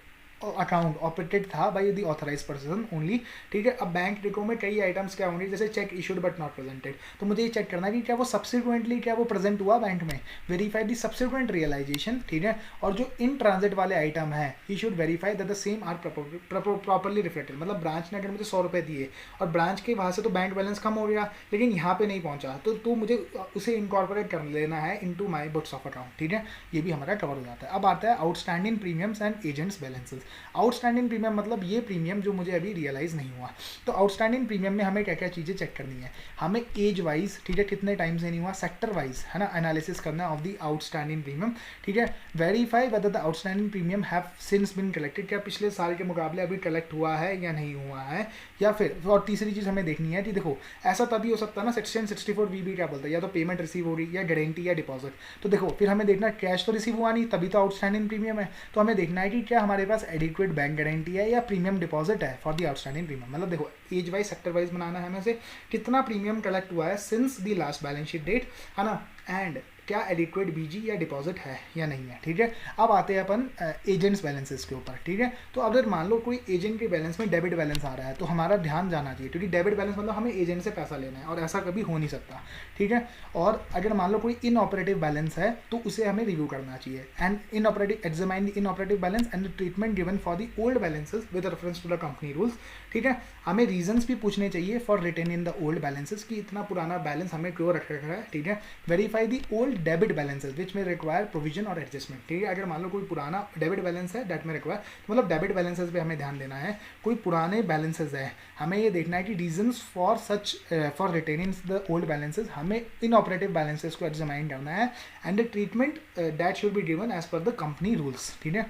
अकाउंट ऑपरेटेड था by the authorise person only, ठीक है। अब बैंक रिको में कई आइटम्स क्या होंगे, जैसे check issued but not presented, तो मुझे ये चेक करना है कि क्या वो सब्सिक्वेंटली क्या वो प्रेजेंट हुआ बैंक में, वेरीफाई द सब्सिक्वेंट रियलाइजेशन, ठीक है। और जो इन ट्रांजिट वाले आइटम है he should verify that the same are properly reflected, मतलब ब्रांच ने अगर मुझे 100 रुपये दिए और ब्रांच के वहाँ से तो बैंक बैलेंस कम हो गया लेकिन यहाँ पे नहीं पहुँचा, तो मुझे उसे इनकॉर्पोरेट कर लेना है into my books of account, ठीक है। ये भी हमारा कवर हो जाता है। अब आता है outstanding premiums and agents balances. Outstanding premium मतलब ये प्रीमियम जो मुझे अभी रियलाइज नहीं हुआ। तो आउटस्टैंडिंग प्रीमियम में हमें क्या क्या चीज़ें चेक करनी है, हमें एज वाइज, ठीक है, कितने टाइम से नहीं हुआ, सेक्टर वाइज, है ना, एनालिसिस करना है ऑफ द आउटस्टैंडिंग प्रीमियम, ठीक है। Verify whether the outstanding premium have since been collected, क्या पिछले साल के मुकाबले अभी कलेक्ट हुआ है या नहीं हुआ है, या फिर और तीसरी चीज़ हमें देखनी है कि देखो ऐसा तभी हो सकता है ना, सेक्शन 64 क्या बोलता है, या तो पेमेंट रिसीव हो रही या गारंटी या डिपॉजिट। तो देखो फिर हमें देखना कैश तो रिसीव हुआ नहीं तभी तो आउटस्टैंडिंग प्रीमियम है, तो हमें देखना है कि क्या हमारे पास एडिक्वेट बैंक गारंटी है या प्रीमियम डिपॉजिट है फॉर द आउटस्टैंडिंग प्रीमियम। मतलब देखो एज वाइज सेक्टर वाइज बनाना है हमें से, कितना प्रीमियम कलेक्ट हुआ है since the last balance sheet date, है ना, एंड क्या एडिक्वेट BG या डिपॉजिट है या नहीं है, ठीक है। अब आते हैं अपन एजेंट्स बैलेंसेस के ऊपर, ठीक है। तो अगर मान लो कोई एजेंट के बैलेंस में डेबिट बैलेंस आ रहा है तो हमारा ध्यान जाना चाहिए, क्योंकि डेबिट बैलेंस मतलब हमें एजेंट से पैसा लेना है और ऐसा कभी हो नहीं सकता, ठीक है। और अगर मान लो कोई इनऑपरेटिव बैलेंस है तो उसे हमें रिव्यू करना चाहिए, and inoperative examine the inoperative balance and the treatment given for the old balances with reference to the company rules, ठीक है। हमें रीजंस भी पूछने चाहिए for retain in the old balances कि इतना पुराना बैलेंस हमें क्यों रखा है, ठीक है। Verify the old debit balances which may require provision और एडजस्टमेंट, ठीक है। अगर मान लो कोई पुराना डेबिट बैलेंस है दैट में रिक्वायर, मतलब डेबिट बैलेंसेस पे हमें ध्यान देना है, कोई पुराने बैलेंसेस है हमें ये देखना है कि reasons for such for retaining the old balances, हमें इनऑपरेटिव बैलेंसेस को एग्जामाइन करना है, and the treatment that should be given as per the company rules, ठीक है।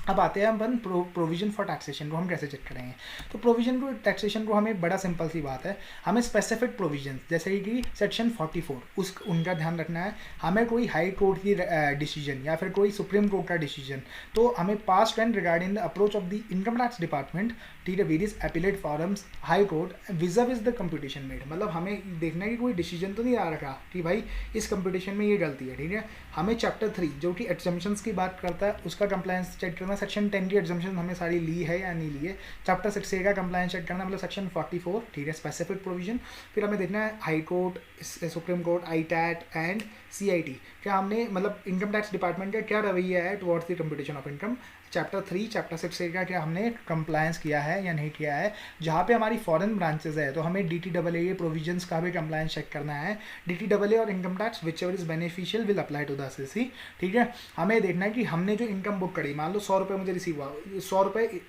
अब आते हैं अपन प्रोविजन फॉर टैक्सेशन को हम कैसे चेक करेंगे। तो प्रोविजन को टैक्सेशन को हमें बड़ा सिंपल सी बात है, हमें स्पेसिफिक प्रोविजन जैसे कि सेक्शन 44 उस उनका ध्यान रखना है। हमें कोई हाई कोर्ट की डिसीजन या फिर कोई सुप्रीम कोर्ट का डिसीजन, तो हमें past and regarding the approach of the income tax department, ठीक है, various appellate forums, high court विजर्व इज द कंप्यूटेशन मेड, मतलब हमें देखना है कि कोई डिसीजन तो नहीं आ रखा कि भाई इस कंप्यूटेशन में ये गलती है, ठीक है। हमें चैप्टर 3 जो कि एग्जाम्पशंस की बात करता है उसका कंप्लायंस चेक करना, सेक्शन 10 की एग्जाम्पशन हमने सारी ली है या नहीं ली है। चैप्टर 6 का कंप्लायंस चेक करना, मतलब सेक्शन 44, ठीक है, स्पेसिफिक प्रोविजन। फिर हमें देखना है high court, supreme court, ITAT and CIT, क्या हमने मतलब इनकम टैक्स डिपार्टमेंट का क्या रवैया है towards the computation of income. Chapter 3 chapter 6 का क्या हमने कंप्लायंस किया है या नहीं किया है। जहाँ पे हमारी फॉरेन ब्रांचेस है तो हमें DTAA प्रोविजंस का भी कंप्लायंस चेक करना है। DTAA और income tax whichever is beneficial will apply to the SSC, ठीक है। हमें देखना है कि हमने जो इनकम बुक करी, मान लो 100 रुपये मुझे रिसीव हुआ, 100 रुपये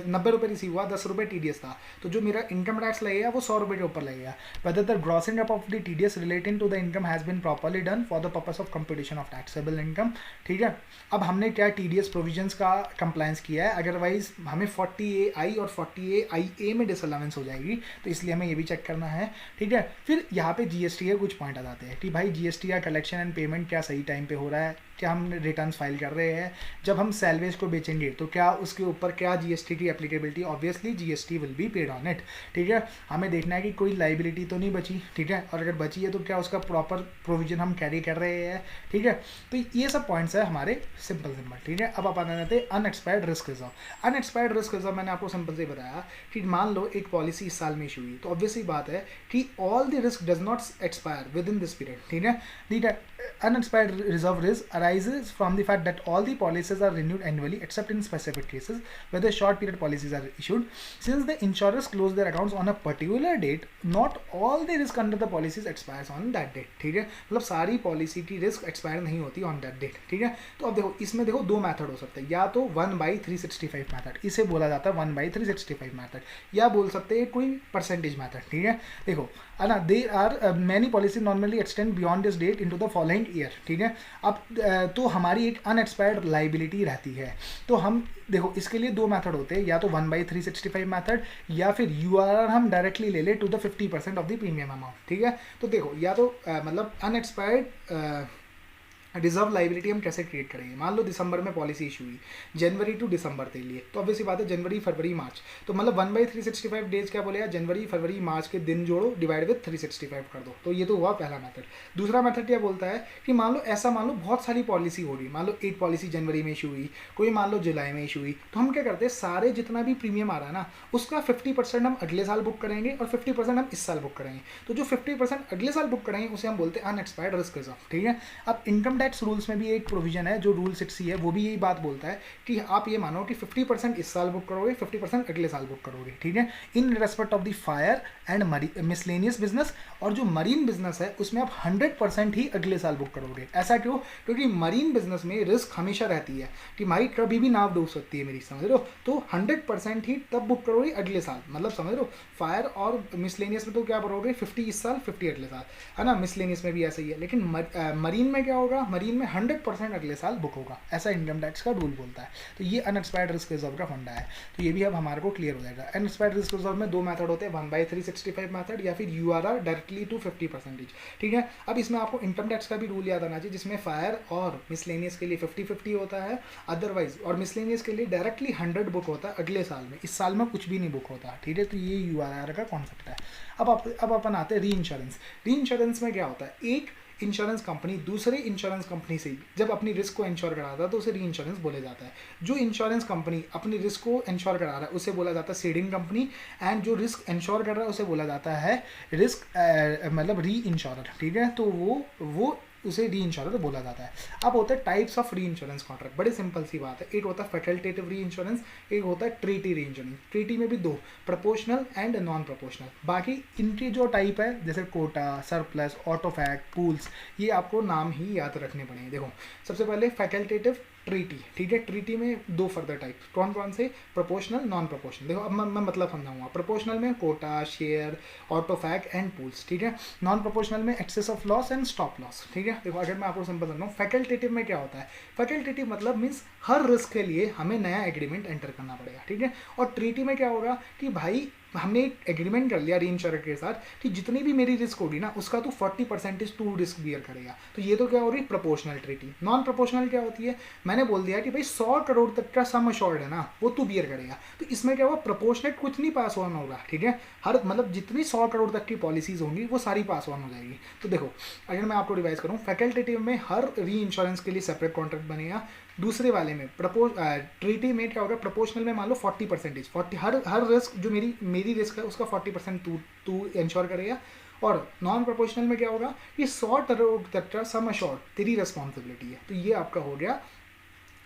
90 रुपये रिसीव हुआ, 10 रुपये TDS था, तो जो मेरा इनकम टैक्स लगेगा वो 100 रुपये के ऊपर लगेगा। Whether the grossing up of the TDS relating to the income has been properly done for the purpose of computation of taxable income, ठीक है। अब हमने क्या TDS प्रोविजंस का कंप्लायंस किया है, अदरवाइज हमें 40AI और 40AIA में डिसअलाउंस हो जाएगी, तो इसलिए हमें ये भी चेक करना है, ठीक है। फिर यहाँ पे GST के कुछ पॉइंट आ जाते हैं कि भाई GST का कलेक्शन एंड पेमेंट क्या सही टाइम पे हो रहा है, क्या हम रिटर्न्स फाइल कर रहे हैं। जब हम सैलवेज को बेचेंगे तो क्या उसके ऊपर क्या GST की applicability, obviously GST will be paid on it, ठीक है। हमें देखना है कि कोई लाइबिलिटी तो नहीं बची, ठीक है, और अगर बची है तो क्या उसका प्रॉपर प्रोविजन हम कैरी कर रहे हैं, ठीक है। तो ये सब पॉइंट्स है हमारे सिंपल, ठीक है। अब अपन आते हैं unexpired risk reserve. Unexpired risk reserve मैंने आपको सिंपल से बताया कि मान लो एक पॉलिसी इस साल में इशू हुई, तो ऑब्वियसली बात है कि all the risk does not expire with in this period, ठीक है। The unexpired reserve risk arises from the fact that all the policies are renewed annually except in specific cases where the short period policies are issued. Since the insurers close their accounts on a particular date, not all the risk under the policies expires on that date, ठीक है। मतलब सारी policy की risk expire नहीं होती on that date, ठीक है। तो अब देखो इसमें देखो दो मेथड हो सकते हैं, या तो 1/365 मेथड, इसे बोला जाता है 1/365 मेथड, या बोल सकते हैं कोई परसेंटेज मेथड, ठीक है। देखो है ना, there are many policy normally extend beyond this date into the following year, ठीक है। अब तो हमारी एक अनएक्सपायर्ड लाइबिलिटी रहती है, तो हम देखो इसके लिए दो मेथड होते हैं, या तो 1/365 मेथड, या फिर URR हम डायरेक्टली ले ले to the 50% of the premium amount, ठीक है। तो देखो या तो मतलब अनएक्सपायर्ड रिजर्व लाइबिलिटी हम कैसे क्रिएट करेंगे। मान लो दिसंबर में पॉलिसी इशू हुई, जनवरी टू दिसंबर के लिए, तो ऑब्वियसली बात है जनवरी फरवरी मार्च, तो मतलब 1/365 डेज क्या बोलेगा, जनवरी फरवरी मार्च के दिन जोड़ो डिवाइड विद 365 कर दो, तो ये तो हुआ पहला मेथड। दूसरा मेथड क्या बोलता है कि मान लो बहुत सारी पॉलिसी हो रही, मान लो एक पॉलिसी जनवरी में इशू हुई, कोई मान लो जुलाई में इशू हुई, तो हम क्या करते हैं सारे जितना भी प्रीमियम आ रहा है ना उसका 50% हम अगले साल बुक करेंगे और 50% हम इस साल बुक करेंगे। तो जो 50% अगले साल बुक करेंगे उसे हम बोलते हैं अनएक्सपायर्ड रिस्क रिजर्व, ठीक है। अब इनकम टैक्स रूल्स में भी एक प्रोविजन है जो रूल 6C है, वो भी यही बात बोलता है कि आप ये मानो कि 50% इस साल बुक करोगे, 50% अगले साल बुक करोगे, ठीक है, इन respect of the fire and miscellaneous business. और जो मरीन बिजनेस है उसमें आप 100% ही अगले साल बुक करोगे। ऐसा क्यों? क्योंकि मरीन बिजनेस में रिस्क हमेशा रहती है कि भाई कभी भी नाव डूब सकती है मेरी, समझ रहे हो। तो 100% ही तब बुक करोगे अगले साल, मतलब समझ रहे हो। फायर और मिसलेनियस में तो क्या करोगे 50 इस साल 50 अगले साल, है ना। मिसलेनियस में भी ऐसा ही है, लेकिन मरीन में क्या होगा, मरीन में 100% अगले साल बुक होगा, ऐसा इनकम टैक्स का रूल बोलता है। तो ये अनएक्सपायर्ड रिस्क रिजर्व का फंडा है, तो ये भी अब हमारे को क्लियर हो जाएगा। अनएक्सपायर्ड रिस्क रिजर्व में दो मेथड होते हैं, 1/365 मेथड या फिर URR डायरेक्टली टू 50%, ठीक है। अब इसमें आपको इनकम टैक्स का भी रूल याद आना चाहिए, जिसमें फायर और मिसलेनियस के लिए 50-50 होता है अदरवाइज, और मिसलेनियस के लिए डायरेक्टली 100 बुक होता है अगले साल में, इस साल में कुछ भी नहीं बुक होता, ठीक है। तो ये URR का कॉन्सेप्ट है। अब अपन आते हैं री इंश्योरेंस। री इंश्योरेंस में क्या होता है, एक इंश्योरेंस कंपनी दूसरे इंश्योरेंस कंपनी से जब अपनी रिस्क को इंश्योर कराता है तो उसे री इंश्योरेंस बोला जाता है। जो इंश्योरेंस कंपनी अपनी रिस्क को इंश्योर करा रहा है उसे बोला जाता है सीडिंग कंपनी, एंड जो रिस्क इंश्योर कर रहा है उसे बोला जाता है रिस्क मतलब री इंश्योरर, ठीक है। तो वो उसे री इंश्योरेंस बोला जाता है। अब होता है टाइप्स ऑफ री इंश्योरेंस कॉन्ट्रैक्ट, बड़ी सिंपल सी बात है। एक होता है फैकल्टेटिव री इंश्योरेंस, एक होता है ट्रीटी री इंश्योरेंस। ट्रीटी में भी दो, प्रोपोर्शनल एंड नॉन प्रोपोर्शनल। बाकी इनकी जो टाइप है जैसे quota, surplus, auto fact, pools, ये आपको नाम ही याद रखने पड़ेंगे। देखो सबसे पहले फैकल्टेटिव ट्रीटी, ठीक है। ट्रीटी में दो फर्दर टाइप, कौन कौन से, प्रोपोर्शनल, नॉन प्रोपोर्शनल। देखो अब मैं मतलब समझाऊंगा। प्रोपोर्शनल में quota, share, autofac and pools, ठीक है। नॉन प्रोपोर्शनल में excess of loss and stop loss, ठीक है। देखो अगर मैं आपको सिंपल समझाऊँ, फैकल्टेटिव में क्या होता है, फैकल्टेटिव मतलब मीन्स हर रिस्क के लिए हमें नया एग्रीमेंट एंटर करना पड़ेगा, ठीक है। और ट्रीटी में क्या होगा कि भाई हमने एक एग्रीमेंट कर लिया री इंश्योरेंस के साथ कि जितनी भी मेरी रिस्क होगी ना उसका तो 40% तू रिस्क बियर करेगा। तो ये तो क्या हो रही प्रोपोर्शनल ट्रीटी। नॉन प्रोपोर्शनल क्या होती है, मैंने बोल दिया कि भाई 100 करोड़ तक का सम अश्योर्ड है ना वो तू बियर करेगा। तो इसमें क्या हुआ, प्रोपोर्शनेट कुछ नहीं पास ऑन होगा, ठीक है। हर मतलब जितनी 100 करोड़ तक की पॉलिसीज होंगी वो सारी पास ऑन हो जाएगी। तो देखो अगर मैं आपको रिवाइज करूँ, फैकल्टेटिव में हर री इंश्योरेंस के लिए सेपरेट कॉन्ट्रैक्ट बनेगा। दूसरे वाले में ट्रीटी में क्या होगा, प्रोपोर्शनल में मान लो 40%, 40 हर रिस्क जो मेरी रिस्क है उसका 40% तू इंश्योर करेगा। और नॉन प्रोपोर्शनल में क्या होगा, ये 100 करोड़ तक का सम अश्योर्ड तेरी रिस्पॉन्सिबिलिटी है। तो ये आपका हो गया,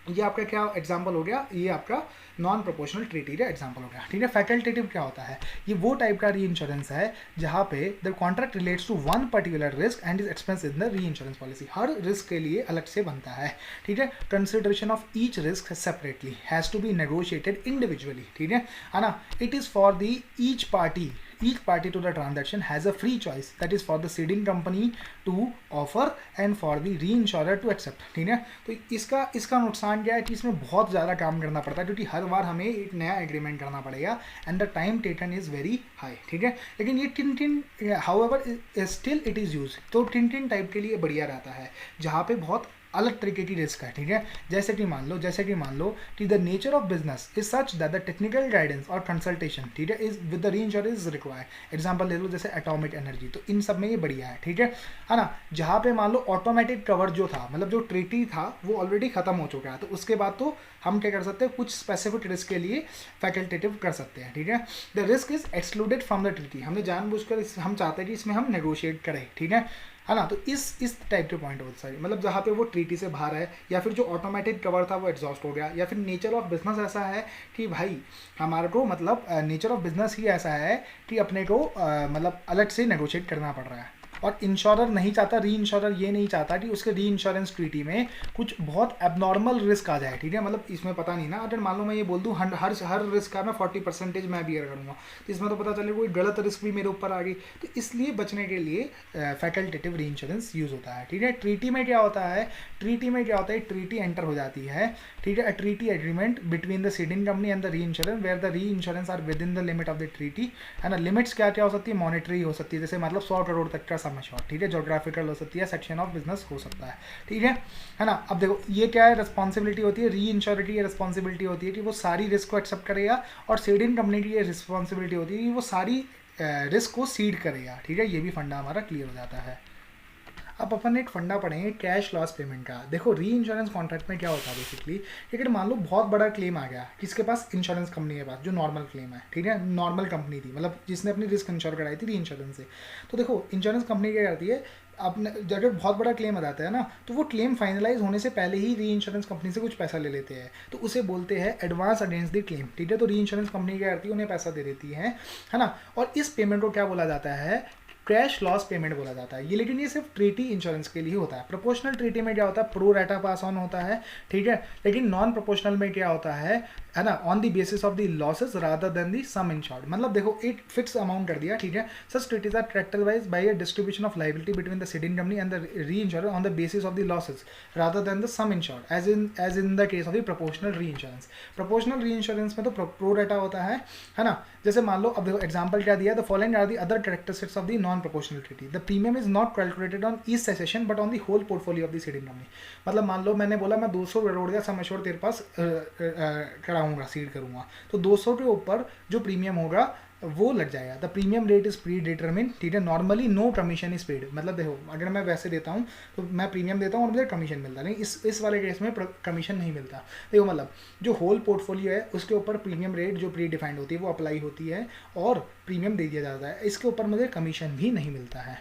ये आपका क्या एग्जाम्पल हो गया, ये आपका नॉन प्रोपोर्शनल ट्रीटी का एग्जाम्पल हो गया, ठीक है। फैकल्टेटिव क्या होता है, ये वो टाइप का री इंश्योरेंस है जहाँ पे the contract relates to one particular risk and is expense in the reinsurance policy. हर रिस्क के लिए अलग से बनता है, ठीक है। Consideration of each risk separately has to be negotiated individually, ठीक है ना। It is for the each party to the transaction has a free choice, that is for the ceding company to offer and for the reinsurer to accept, ठीक है। तो इसका नुकसान क्या है कि इसमें बहुत ज़्यादा काम करना पड़ता है क्योंकि हर बार हमें एक नया एग्रीमेंट करना पड़ेगा and the time taken is very high, ठीक है। लेकिन ये tin however still it is use, तो टिन टाइप के लिए बढ़िया रहता है जहाँ पे बहुत अलग तरीके की रिस्क है, ठीक है। जैसे कि मान लो कि the nature of business is such that the technical guidance और कंसल्टेशन, ठीक है, is with the reinsurance is required. Example ले लो जैसे एटॉमिक एनर्जी, तो इन सब में ये बढ़िया है, ठीक है ना। जहाँ पे मान लो ऑटोमेटिक कवर जो था, मतलब जो ट्रीटी था वो ऑलरेडी खत्म हो चुका है, तो उसके बाद तो हम क्या कर सकते हैं, कुछ स्पेसिफिक रिस्क के लिए फैकल्टेटिव कर सकते हैं, ठीक है। The risk is excluded from the treaty, हमने जानबूझकर हम चाहते हैं कि इसमें हम नेगोशिएट करें, ठीक है ना। तो इस टाइप के पॉइंट होते सारी, मतलब जहाँ पे वो ट्रीटी से बाहर है या फिर जो ऑटोमेटिक कवर था वो एग्जॉस्ट हो गया, या फिर नेचर ऑफ बिजनेस ऐसा है कि भाई हमारे को मतलब नेचर ऑफ बिजनेस ही ऐसा है कि अपने को मतलब अलग से नेगोशिएट करना पड़ रहा है। और इंश्योरर नहीं चाहता, री इंश्योरर ये नहीं चाहता कि उसके री इंश्योरेंस ट्रीटी में कुछ बहुत एबनॉर्मल रिस्क आ जाए, ठीक है। मतलब इसमें पता नहीं ना, अगर मान लो मैं ये बोल दूँ हर रिस्क का मैं 40% मैं बियर करूँगा, तो इसमें तो पता चले कोई गलत रिस्क भी मेरे ऊपर आ गई। तो इसलिए बचने के लिए फैकल्टेटिव री इंश्योरेंस यूज़ होता है, ठीक है। ट्रीटी में क्या होता है, ट्रीटी एंटर हो जाती है, ठीक है। Treaty agreement between the ceding company and the reinsurance where the reinsurance are within the limit of the treaty, है ना। लिमिट्स क्या क्या हो सकती है, मॉनेटरी हो सकती है, जैसे मतलब 100 करोड़ तक का अश्योर्ड, ठीक है। ज्योग्राफिकल हो सकती है, सेक्शन ऑफ बिजनेस हो सकता है, ठीक है ना। अब देखो ये क्या है, रिस्पॉन्सिबिलिटी होती है, री इंश्योर की ये रिस्पॉन्सिबिलिटी होती है कि वो सारी रिस्क को एक्सेप्ट करेगा, और सीडिंग कंपनी की ये रिस्पॉन्सिबिलिटी होती है कि वो सारी रिस्क को सीड करेगा, ठीक है। ये भी फंडा हमारा क्लियर हो जाता है। अब अपन एक फंडा पढ़ेंगे कैश लॉस पेमेंट का। देखो री इंश्योरेंस कॉन्ट्रैक्ट में क्या होता है बेसिकली, अगर मान लो बहुत बड़ा क्लेम आ गया किसके पास, इंश्योरेंस कंपनी के पास, जो नॉर्मल क्लेम है, ठीक है, नॉर्मल कंपनी थी, मतलब जिसने अपनी रिस्क इंश्योर कराई थी री इंश्योरेंस से। तो देखो इंश्योरेंस कंपनी क्या करती है, अपने अगर बहुत बड़ा क्लेम आ जाता है ना, तो वो क्लेम फाइनलाइज होने से पहले ही री इंश्योरेंस कंपनी से कुछ पैसा ले लेते हैं, तो उसे बोलते हैं एडवांस अगेंस्ट द क्लेम, ठीक है। तो री इंश्योरेंस कंपनी क्या करती है, उन्हें पैसा दे देती है ना। और इस पेमेंट को क्या बोला जाता है, क्रैश लॉस पेमेंट बोला जाता है ये। लेकिन ये सिर्फ ट्रीटी इंश्योरेंस के लिए होता है। प्रोपोर्शनल ट्रीटी में क्या होता है, प्रो रेटा पास ऑन होता है, ठीक है। लेकिन नॉन प्रोपोर्शनल में क्या होता है ना, on the basis of the losses rather than the sum insured. मतलब देखो एक फिक्स अमाउंट कर दिया, ठीक है। Such treaties are characterised by a distribution of liability between the ceding company and the reinsurer on the basis of the losses rather than the sum insured, as in the case of the proportional reinsurance. Proportional reinsurance में तो pro रेटा होता है ना। जैसे मान लो, अब देखो एग्जाम्पल क्या दिया, the following are the other characteristics of the non proportional treaty. The premium is not calculated on each cession but on the whole portfolio of the ceding company. मतलब मान लो मैंने बोला मैं 200 करोड़ का सम एश्योर्ड तेरे पास कराऊंगा, सीड करूंगा, तो 200 के ऊपर जो प्रीमियम होगा वो लग जाएगा। The premium rate is predetermine, ठीक है। Normally no commission is paid, मतलब देखो अगर मैं वैसे देता हूँ तो मैं प्रीमियम देता हूँ और मुझे कमीशन मिलता है, लेकिन इस वाले केस में कमीशन नहीं मिलता। देखो मतलब जो होल पोर्टफोलियो है उसके ऊपर प्रीमियम रेट जो प्री डिफाइंड होती है वो अप्लाई होती है और प्रीमियम दे दिया जाता है, इसके ऊपर मुझे कमीशन भी नहीं मिलता है।